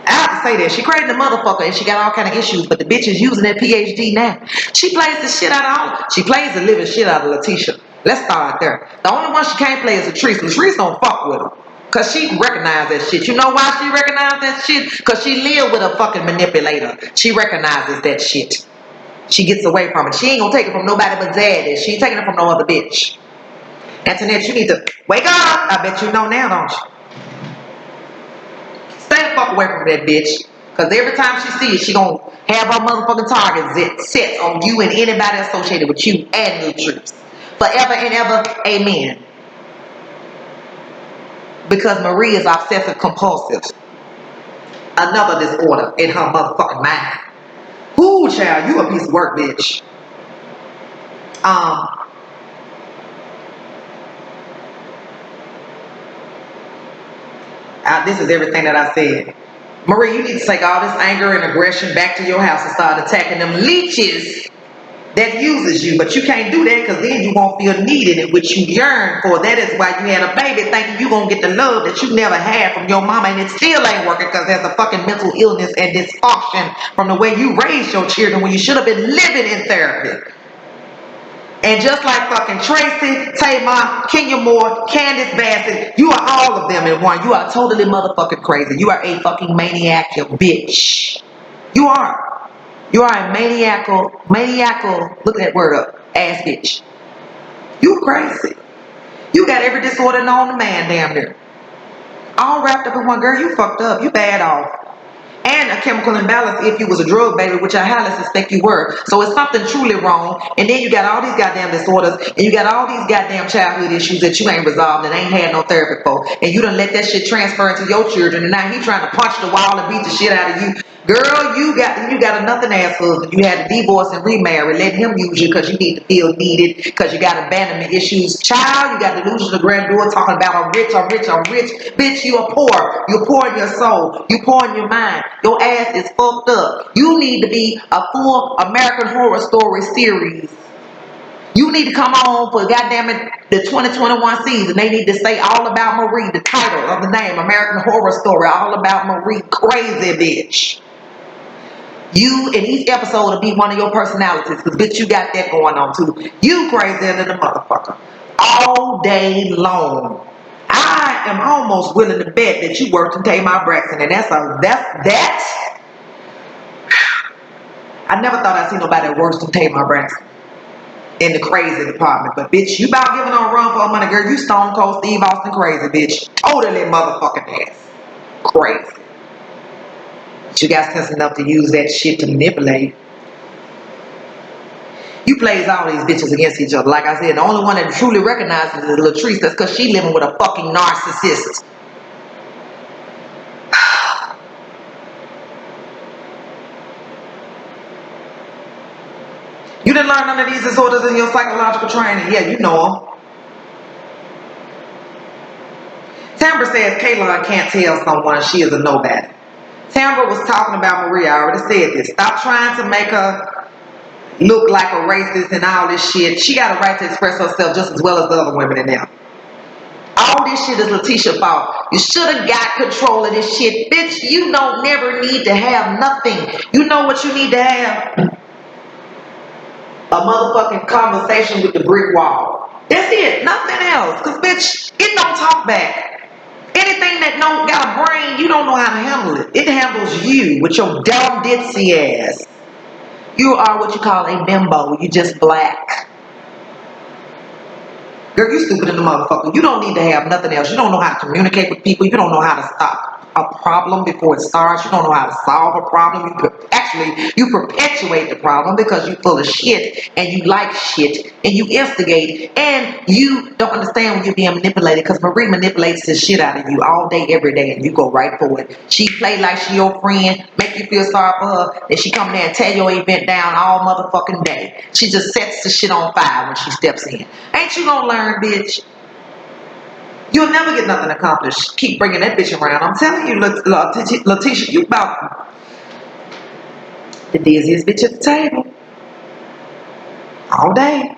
Speaker 1: I have to say that. She crazy the motherfucker and she got all kind of issues, but the bitch is using that PhD now. She plays the shit out of all. She plays the living shit out of Letitia. Let's start there. The only one she can't play is Latrice. Latrice don't fuck with her. Cause she recognize that shit. You know why she recognize that shit? Cause she live with a fucking manipulator. She recognizes that shit. She gets away from it. She ain't gonna take it from nobody but Zaddy. She ain't taking it from no other bitch. Antoinette, you need to wake up. I bet you know now, don't you? Stay the fuck away from that bitch. Because every time she sees it, she gonna have her motherfucking target set on you and anybody associated with you and the troops. Forever and ever, amen. Because Marie is obsessive compulsive. Another disorder in her motherfucking mind. Ooh, child, you a piece of work, bitch. This is everything that I said. Marie, you need to take all this anger and aggression back to your house and start attacking them leeches that uses you. But you can't do that because then you won't feel needed and which you yearn for. That is why you had a baby thinking you going to get the love that you never had from your mama, and it still ain't working because there's a fucking mental illness and dysfunction from the way you raised your children when you should have been living in therapy. And just like fucking Tracy, Tamar, Kenya Moore, Candace Bassett, you are all of them in one. You are totally motherfucking crazy. You are a fucking maniac, you bitch. You are. You are a maniacal, look at that word up, ass bitch. You crazy. You got every disorder known to man damn near. All wrapped up in one. Girl, you fucked up. You bad off. and a chemical imbalance if you was a drug baby, which I highly suspect you were. So it's something truly wrong. And then you got all these goddamn disorders, and you got all these goddamn childhood issues that you ain't resolved and ain't had no therapy for. And you done let that shit transfer into your children, and now he trying to punch the wall and beat the shit out of you. Girl, you got a nothing ass husband. You had to divorce and remarry. Let him use you because you need to feel needed, because you got abandonment issues. Child, you got delusions of grandeur talking about I'm rich, I'm rich, I'm rich. Bitch, you are poor. You're poor in your soul. You're poor in your mind. Your ass is fucked up. You need to be a full American Horror Story series. You need to come on for goddamn it the 2021 season. They need to say all about Marie, the title of the name, American Horror Story, all about Marie, crazy bitch. You in each episode will be one of your personalities, because bitch, you got that going on too. You crazier than a motherfucker. All day long. I am almost willing to bet that you worked in Tamar Braxton, and that's I never thought I'd see nobody worse than Tamar Braxton in the crazy department. But bitch, you about giving her a run for her money, girl. You stone cold Steve Austin crazy, bitch. Totally motherfucking ass. Crazy. But you got sense enough to use that shit to manipulate. You plays all these bitches against each other. Like I said, the only one that truly recognizes is Latrice. That's because she living with a fucking narcissist. You didn't learn none of these disorders in your psychological training. Yeah, you know them. Tambra says Kaylon can't tell someone she is a nobody. Tambra was talking about Maria. I already said this. Stop trying to make her look like a racist and all this shit. She got a right to express herself just as well as the other women in there. All this shit is Letitia's fault. You should have got control of this shit. Bitch, you don't never need to have nothing. You know what you need to have? A motherfucking conversation with the brick wall. That's it. Nothing else. Because, bitch, it don't talk back. Anything that don't got a brain, you don't know how to handle it. It handles you with your dumb ditzy ass. You are what you call a bimbo. You just black. Girl, you stupid in the motherfucker. You don't need to have nothing else. You don't know how to communicate with people. You don't know how to stop a problem before it starts. You don't know how to solve a problem. You perpetuate the problem because you full of shit and you like shit and you instigate and you don't understand when you're being manipulated, because Marie manipulates the shit out of you all day, every day, and you go right for it. She play like she your friend, make you feel sorry for her, then she come there and tear your event down all motherfucking day. She just sets the shit on fire when she steps in. Ain't you gonna learn, bitch? You'll never get nothing accomplished. Keep bringing that bitch around. I'm telling you, Letitia, you about the dizziest bitch at the table. All day.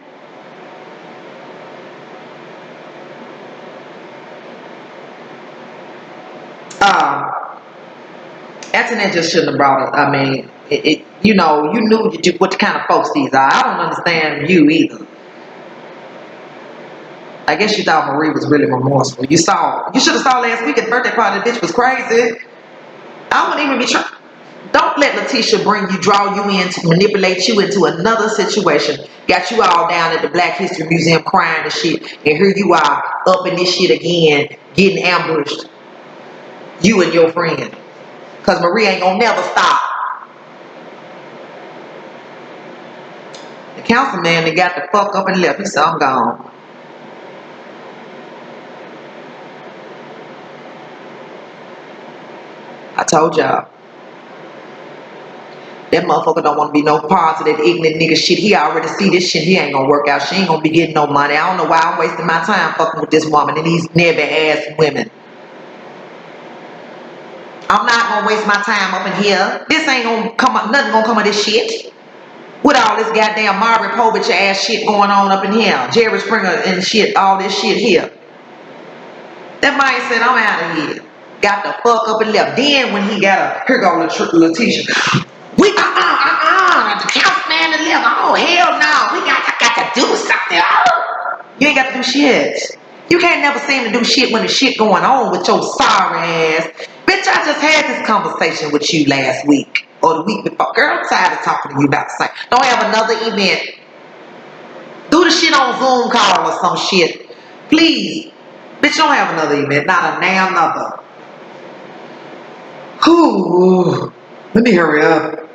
Speaker 1: Antoinette just shouldn't have brought it. I mean, you know, you knew what kind of folks these are. I don't understand you either. I guess you thought Marie was really remorseful. You should have saw last week at the birthday party. The bitch was crazy. I wouldn't even be trying. Don't let Letitia draw you in to manipulate you into another situation. Got you all down at the Black History Museum crying and shit, and here you are up in this shit again, getting ambushed. You and your friend. Because Marie ain't gonna never stop. The councilman that got the fuck up and left. He said, I'm gone. I told y'all. That motherfucker don't want to be no part of that ignorant nigga shit. He already see this shit. He ain't gonna work out. She ain't gonna be getting no money. I don't know why I'm wasting my time fucking with this woman and these nebby ass women. I'm not gonna waste my time up in here. This ain't gonna come up. Nothing gonna come of this shit. With all this goddamn Maury Povich ass shit going on up in here. Jerry Springer and shit. All this shit here. That man said, I'm out of here. Got the fuck up and left. Then when he got here go Letitia. We the councilman to live. Oh hell no. We got to do something. Oh. You ain't got to do shit. You can't never seem to do shit when the shit going on with your sorry ass. Bitch, I just had this conversation with you last week or the week before. Girl, I'm tired of talking to you about the same. Don't have another event. Do the shit on Zoom call or some shit. Please. Bitch, don't have another event. Not a damn another. Whew. Let me hurry up.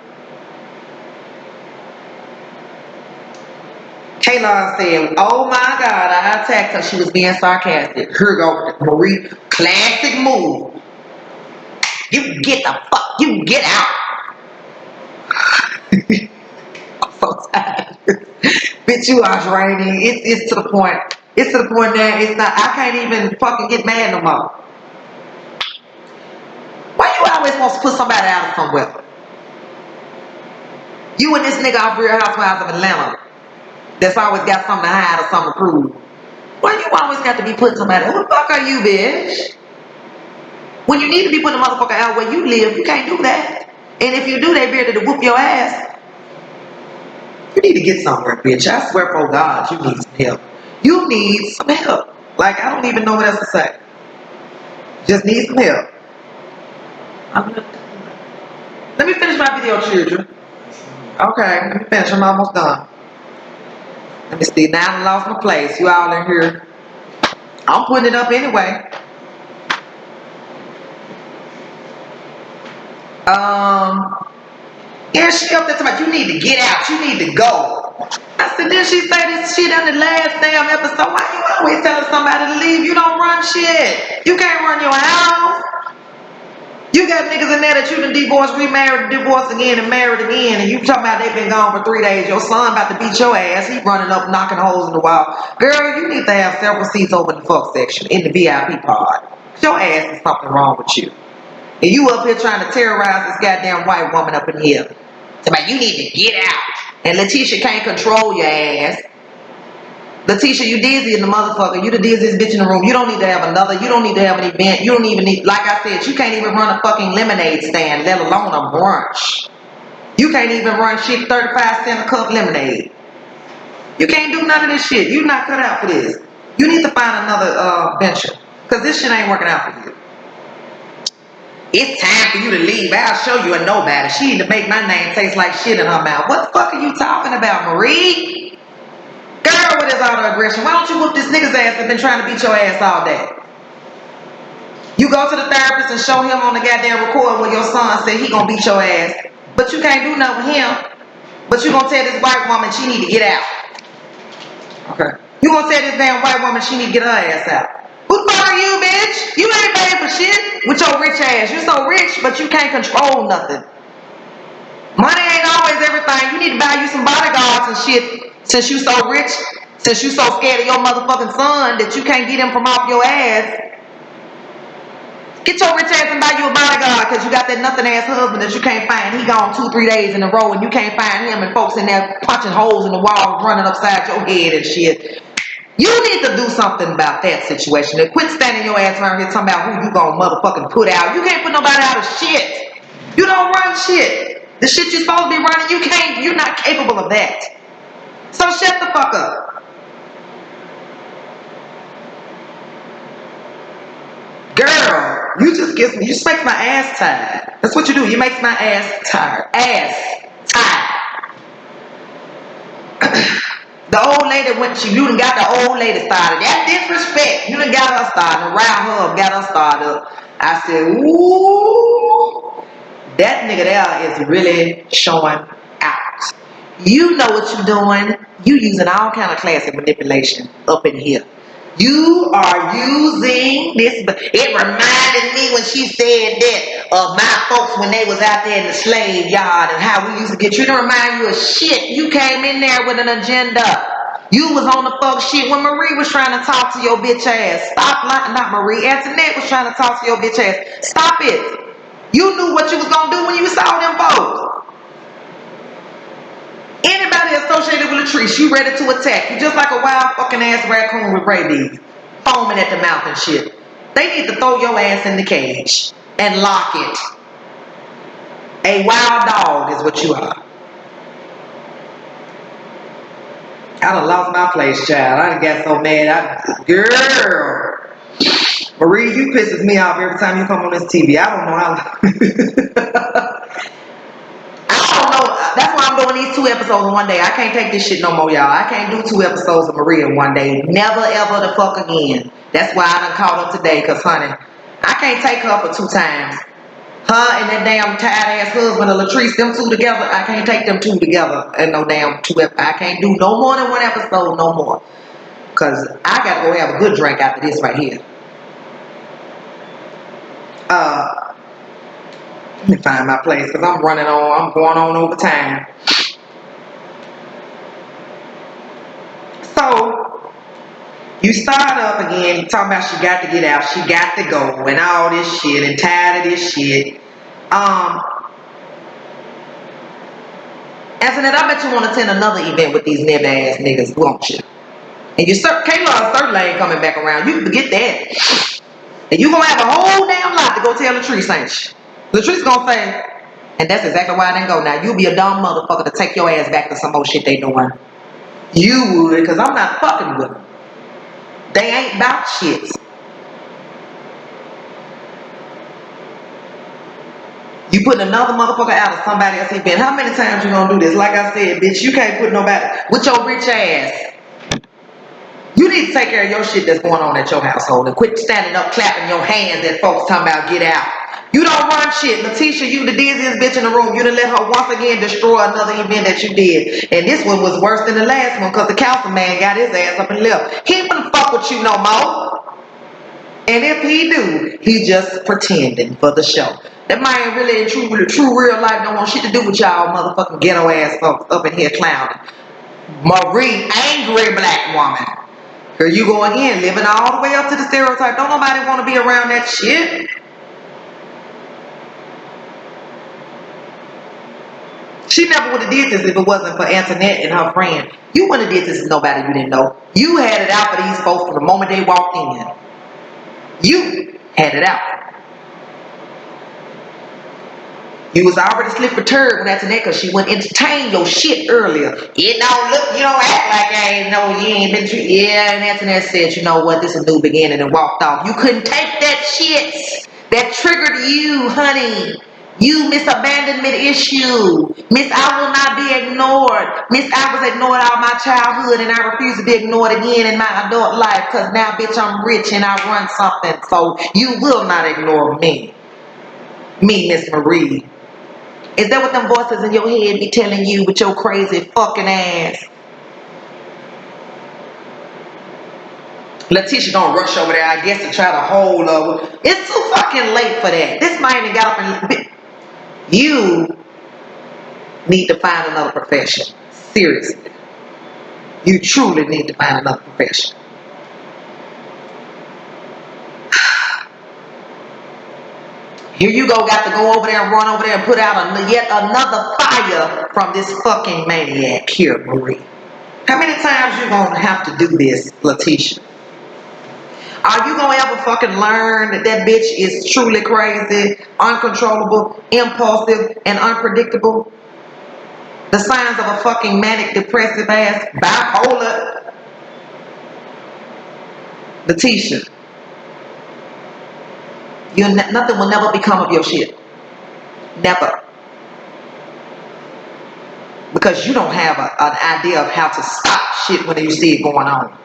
Speaker 1: Kayla said, oh my God, I attacked her. She was being sarcastic. Here go Marie. Classic move. You get the fuck, you get out. I'm so tired. Bitch, you are draining. It's to the point. It's to the point that it's not, I can't even fucking get mad no more. Why you always want to put somebody out of somewhere? You and this nigga off Real Housewives of Atlanta that's always got something to hide or something to prove. Why you always got to be putting somebody out? Who the fuck are you, bitch? When you need to be putting a motherfucker out where you live, you can't do that. And if you do, they be ready to whoop your ass. You need to get somewhere, bitch. I swear for God, you need some help. You need some help. Like, I don't even know what else to say. Just need some help. Let me finish my video, children. Okay, let me finish. I'm almost done. Let me see. Now I lost my place. You all in here. I'm putting it up anyway. Yeah, she up there talking about you need to get out. You need to go. I said, didn't she say this shit on the last damn episode? Why you always telling somebody to leave? You don't run shit. You can't run your house. You got niggas in there that you done divorced, remarried, divorced again, and married again, and you talking about they been gone for 3 days. Your son about to beat your ass. He running up, knocking holes in the wall. Girl, you need to have several seats over in the fuck section in the VIP pod. Your ass is something wrong with you. And you up here trying to terrorize this goddamn white woman up in here. Somebody, you need to get out. And Letitia can't control your ass. Letitia, you dizzy in the motherfucker. You the dizziest bitch in the room. You don't need to have another. You don't need to have an event. You don't even need, like I said, you can't even run a fucking lemonade stand, let alone a brunch. You can't even run shit 35 cent a cup lemonade. You can't do none of this shit. You're not cut out for this. You need to find another venture. Because this shit ain't working out for you. It's time for you to leave. I'll show you a nobody. She need to make my name taste like shit in her mouth. What the fuck are you talking about, Marie? Girl, what is all the aggression? Why don't you whoop this nigga's ass that's been trying to beat your ass all day? You go to the therapist and show him on the goddamn record where your son said he gonna beat your ass. But you can't do nothing with him. But you gonna tell this white woman she need to get out. Okay. You gonna tell this damn white woman she need to get her ass out. Who the fuck are you, bitch? You ain't paid for shit with your rich ass. You're so rich, but you can't control nothing. Money ain't always everything. You need to buy you some bodyguards and shit. Since you so rich, since you so scared of your motherfucking son that you can't get him from off your ass. Get your rich ass and buy you a bodyguard because you got that nothing ass husband that you can't find. He gone 2-3 days in a row and you can't find him and folks in there punching holes in the wall, running upside your head and shit. You need to do something about that situation. And quit standing your ass around here talking about who you gonna motherfucking put out. You can't put nobody out of shit. You don't run shit. The shit you're supposed to be running, you're not capable of that. So shut the fuck up. Girl, you just makes my ass tired. That's what you do. You makes my ass tired. Ass tired. The old lady you done got the old lady started. That disrespect. You done got her started. Around her up, got her started up. I said, ooh, that nigga there is really showing out. You know what you're doing. You using all kind of classic manipulation up in here. You are using this. It reminded me when she said that of my folks when they was out there in the slave yard and how we used to get you to remind you of shit. You came in there with an agenda. You was on the fuck shit when Marie was trying to talk to your bitch ass. Stop lying. Not Marie. Antoinette was trying to talk to your bitch ass. Stop it. You knew what you was going to do when you saw them folks. Anybody associated with Latrice, you ready to attack. You just like a wild fucking ass raccoon with rabies. Foaming at the mouth and shit. They need to throw your ass in the cage and lock it. A wild dog is what you are. I done lost my place, child. I done got so mad. Girl. Marie, you pisses me off every time you come on this TV. I don't know how. I don't know. That's why I'm doing these 2 episodes in one day. I can't take this shit no more, y'all. I can't do 2 episodes of Maria in one day. Never, ever the fuck again. That's why I done caught up today, because, honey, I can't take her for 2 times. Her and that damn tired ass husband of Latrice, them two together, I can't take them two together and no damn two. I can't do no more than one episode, no more. Cause I gotta go have a good drink after this right here. Let me find my place because I'm running on. I'm going on over time. So you start up again, talking about she got to get out, she got to go, and all this shit, and tired of this shit. Antoinette, I bet you want to attend another event with these nib ass niggas, won't you? And you Kayla's third lane coming back around. You forget that. And you gonna have a whole damn lot to go tell Latrice, ain't you? Latrice gonna say, and that's exactly why I didn't go. Now, you'll be a dumb motherfucker to take your ass back to some more shit they doing. You would, because I'm not fucking with them. They ain't about shit. You putting another motherfucker out of somebody else's event. How many times you gonna do this? Like I said, bitch, you can't put nobody with your rich ass. You need to take care of your shit that's going on at your household and quit standing up clapping your hands at folks talking about get out. You don't run shit. Letitia, you the dizziest bitch in the room. You done let her once again destroy another event that you did. And this one was worse than the last one because the councilman got his ass up and left. He ain't gonna fuck with you no more. And if he do, he just pretending for the show. That man really in true real life don't want shit to do with y'all motherfucking ghetto ass folks up in here clowning. Marie, angry black woman. Here you go again, living all the way up to the stereotype. Don't nobody want to be around that shit. She never would have did this if it wasn't for Antoinette and her friend. You wouldn't have did this to nobody you didn't know. You had it out for these folks from the moment they walked in. You had it out. You was already slick perturbed when Antoinette because she wouldn't entertain your shit earlier. You don't act like I ain't know you ain't been treated. Yeah, and Antoinette said, you know what, this is a new beginning and walked off. You couldn't take that shit. That triggered you, honey. You miss abandonment issue. Miss I will not be ignored. Miss I was ignored all my childhood and I refuse to be ignored again in my adult life because now, bitch, I'm rich and I run something. So you will not ignore me. Me, Miss Marie. Is that what them voices in your head be telling you with your crazy fucking ass? Letitia gonna rush over there, I guess, to try to hold her. It's too fucking late for that. This man ain't got up and... You need to find another profession. Seriously. You truly need to find another profession. Here you got to go over there and run over there and put out yet another fire from this fucking maniac here, Marie. How many times you gonna have to do this, Letitia? Are you gonna ever fucking learn that bitch is truly crazy, uncontrollable, impulsive, and unpredictable? The signs of a fucking manic depressive ass bipolar. Letitia, nothing will never become of your shit. Never. Because you don't have an idea of how to stop shit when you see it going on.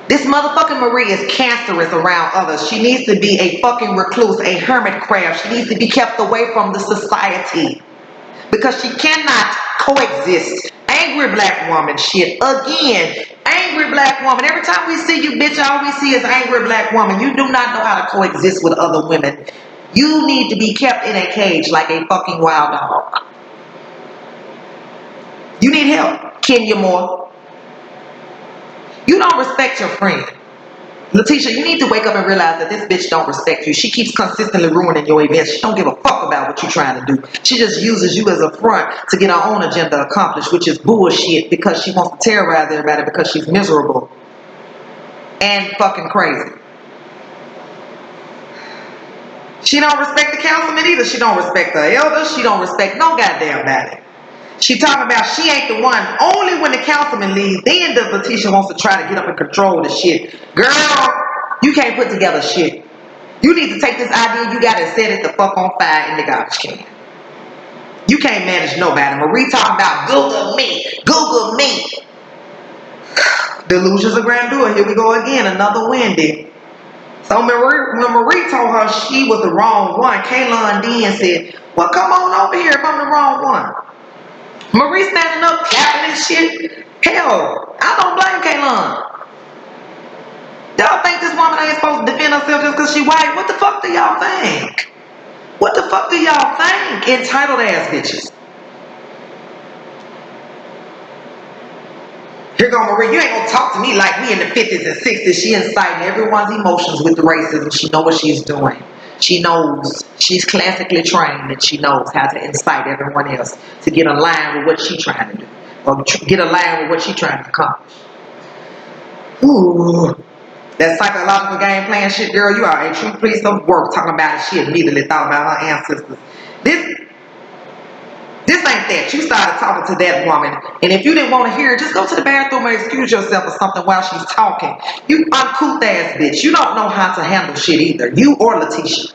Speaker 1: This motherfucking Marie is cancerous around others. She needs to be a fucking recluse, a hermit crab. She needs to be kept away from the society. Because she cannot coexist. Angry black woman shit. Again, angry black woman. Every time we see you, bitch, all we see is angry black woman. You do not know how to coexist with other women. You need to be kept in a cage like a fucking wild dog. You need help, Kenya Moore. You don't respect your friend. Letitia, you need to wake up and realize that this bitch don't respect you. She keeps consistently ruining your events. She don't give a fuck about what you're trying to do. She just uses you as a front to get her own agenda accomplished, which is bullshit because she wants to terrorize everybody because she's miserable and fucking crazy. She don't respect the councilman either. She don't respect the elders. She don't respect no goddamn body. She talking about she ain't the one. Only when the councilman leaves, then the Letitia wants to try to get up and control the shit. Girl, you can't put together shit. You need to take this idea you got and set it the fuck on fire in the garbage can. You can't manage nobody. Marie talking about Google me. Google me. Delusions of grandeur. Here we go again. Another Wendy. So when Marie told her she was the wrong one, Kaylon then said, well, come on over here if I'm the wrong one. Marie standing up, clapping and shit. Hell, I don't blame Kaylon. Y'all think this woman ain't supposed to defend herself just because she white? What the fuck do y'all think? What the fuck do y'all think? Entitled ass bitches. Here go Marie, you ain't gonna talk to me like we in the 50s and 60s. She inciting everyone's emotions with the racism. She know what she's doing. She knows. She's classically trained and she knows how to incite everyone else to get in line with what she's trying to do. Or get in line with what she's trying to accomplish. Ooh. That psychological game playing shit, girl, you are a true piece of work talking about it. She immediately thought about her ancestors. This ain't that. You started talking to that woman, and if you didn't want to hear it, just go to the bathroom and excuse yourself or something while she's talking. You uncouth ass bitch. You don't know how to handle shit either. You or Letitia.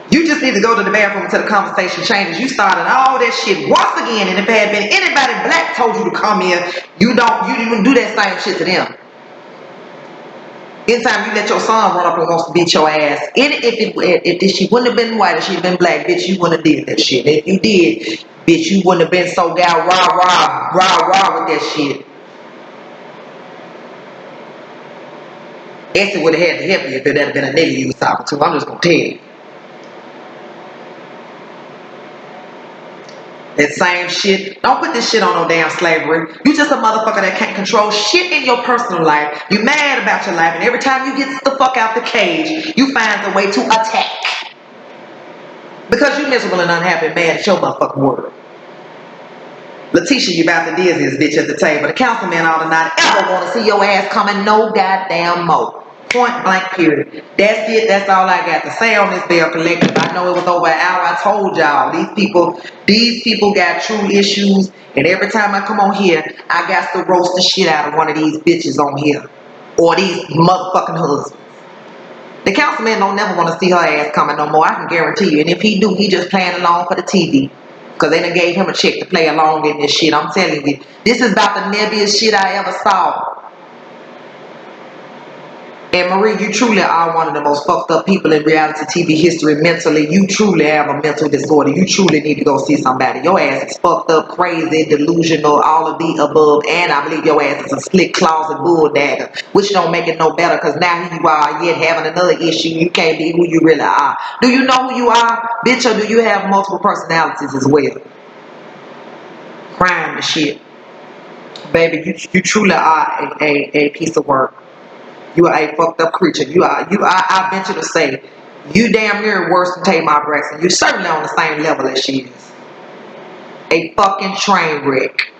Speaker 1: You just need to go to the bathroom until the conversation changes. You started all that shit once again, and if it had been anybody black told you to come here, you didn't do that same shit to them. Anytime you let your son run up and wants to beat your ass, if she wouldn't have been white, if she'd been black, bitch, you wouldn't have did that shit. And if you did, bitch, you wouldn't have been so down rah with that shit. Essie would have had to help you if it had been a nigga you was talking to. I'm just gonna tell you. That same shit. Don't put this shit on no damn slavery. You just a motherfucker that can't control shit in your personal life. You mad about your life, and every time you get the fuck out the cage, you find a way to attack. Because you miserable and unhappy, mad at your motherfucking world. Letitia, you about to dizzy this bitch at the table. The councilman ought to not ever want to see your ass coming no goddamn more. Point blank period. That's it. That's all I got to say on this Belle Collective. I know it was over an hour. I told y'all these people got true issues, and every time I come on here, I got to roast the shit out of one of these bitches on here, or these motherfucking husbands. The councilman don't never want to see her ass coming no more. I can guarantee you. And if he do, he just playing along for the TV. Because they done gave him a check to play along in this shit. I'm telling you. This is about the nebbiest shit I ever saw. And Marie, you truly are one of the most fucked up people in reality TV history mentally. You truly have a mental disorder. You truly need to go see somebody. Your ass is fucked up, crazy, delusional, all of the above. And I believe your ass is a slick closet bulldagger, which don't make it no better because now here you are yet having another issue. You can't be who you really are. Do you know who you are, bitch, or do you have multiple personalities as well? Crying the shit. Baby, you truly are a piece of work. You are a fucked up creature. I venture to say, you damn near worse than Tamar Braxton. You're certainly on the same level as she is. A fucking train wreck.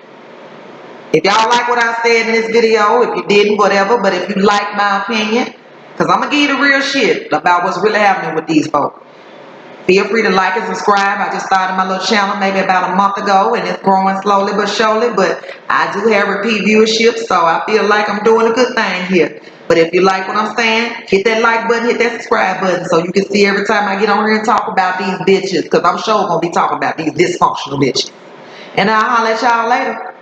Speaker 1: If y'all like what I said in this video, if you didn't, whatever, but if you like my opinion, because I'm going to give you the real shit about what's really happening with these folks. Feel free to like and subscribe. I just started my little channel maybe about a month ago, and it's growing slowly but surely, but I do have repeat viewership, so I feel like I'm doing a good thing here. But if you like what I'm saying, hit that like button, hit that subscribe button so you can see every time I get on here and talk about these bitches, because I'm sure going to be talking about these dysfunctional bitches. And I'll holler at y'all later.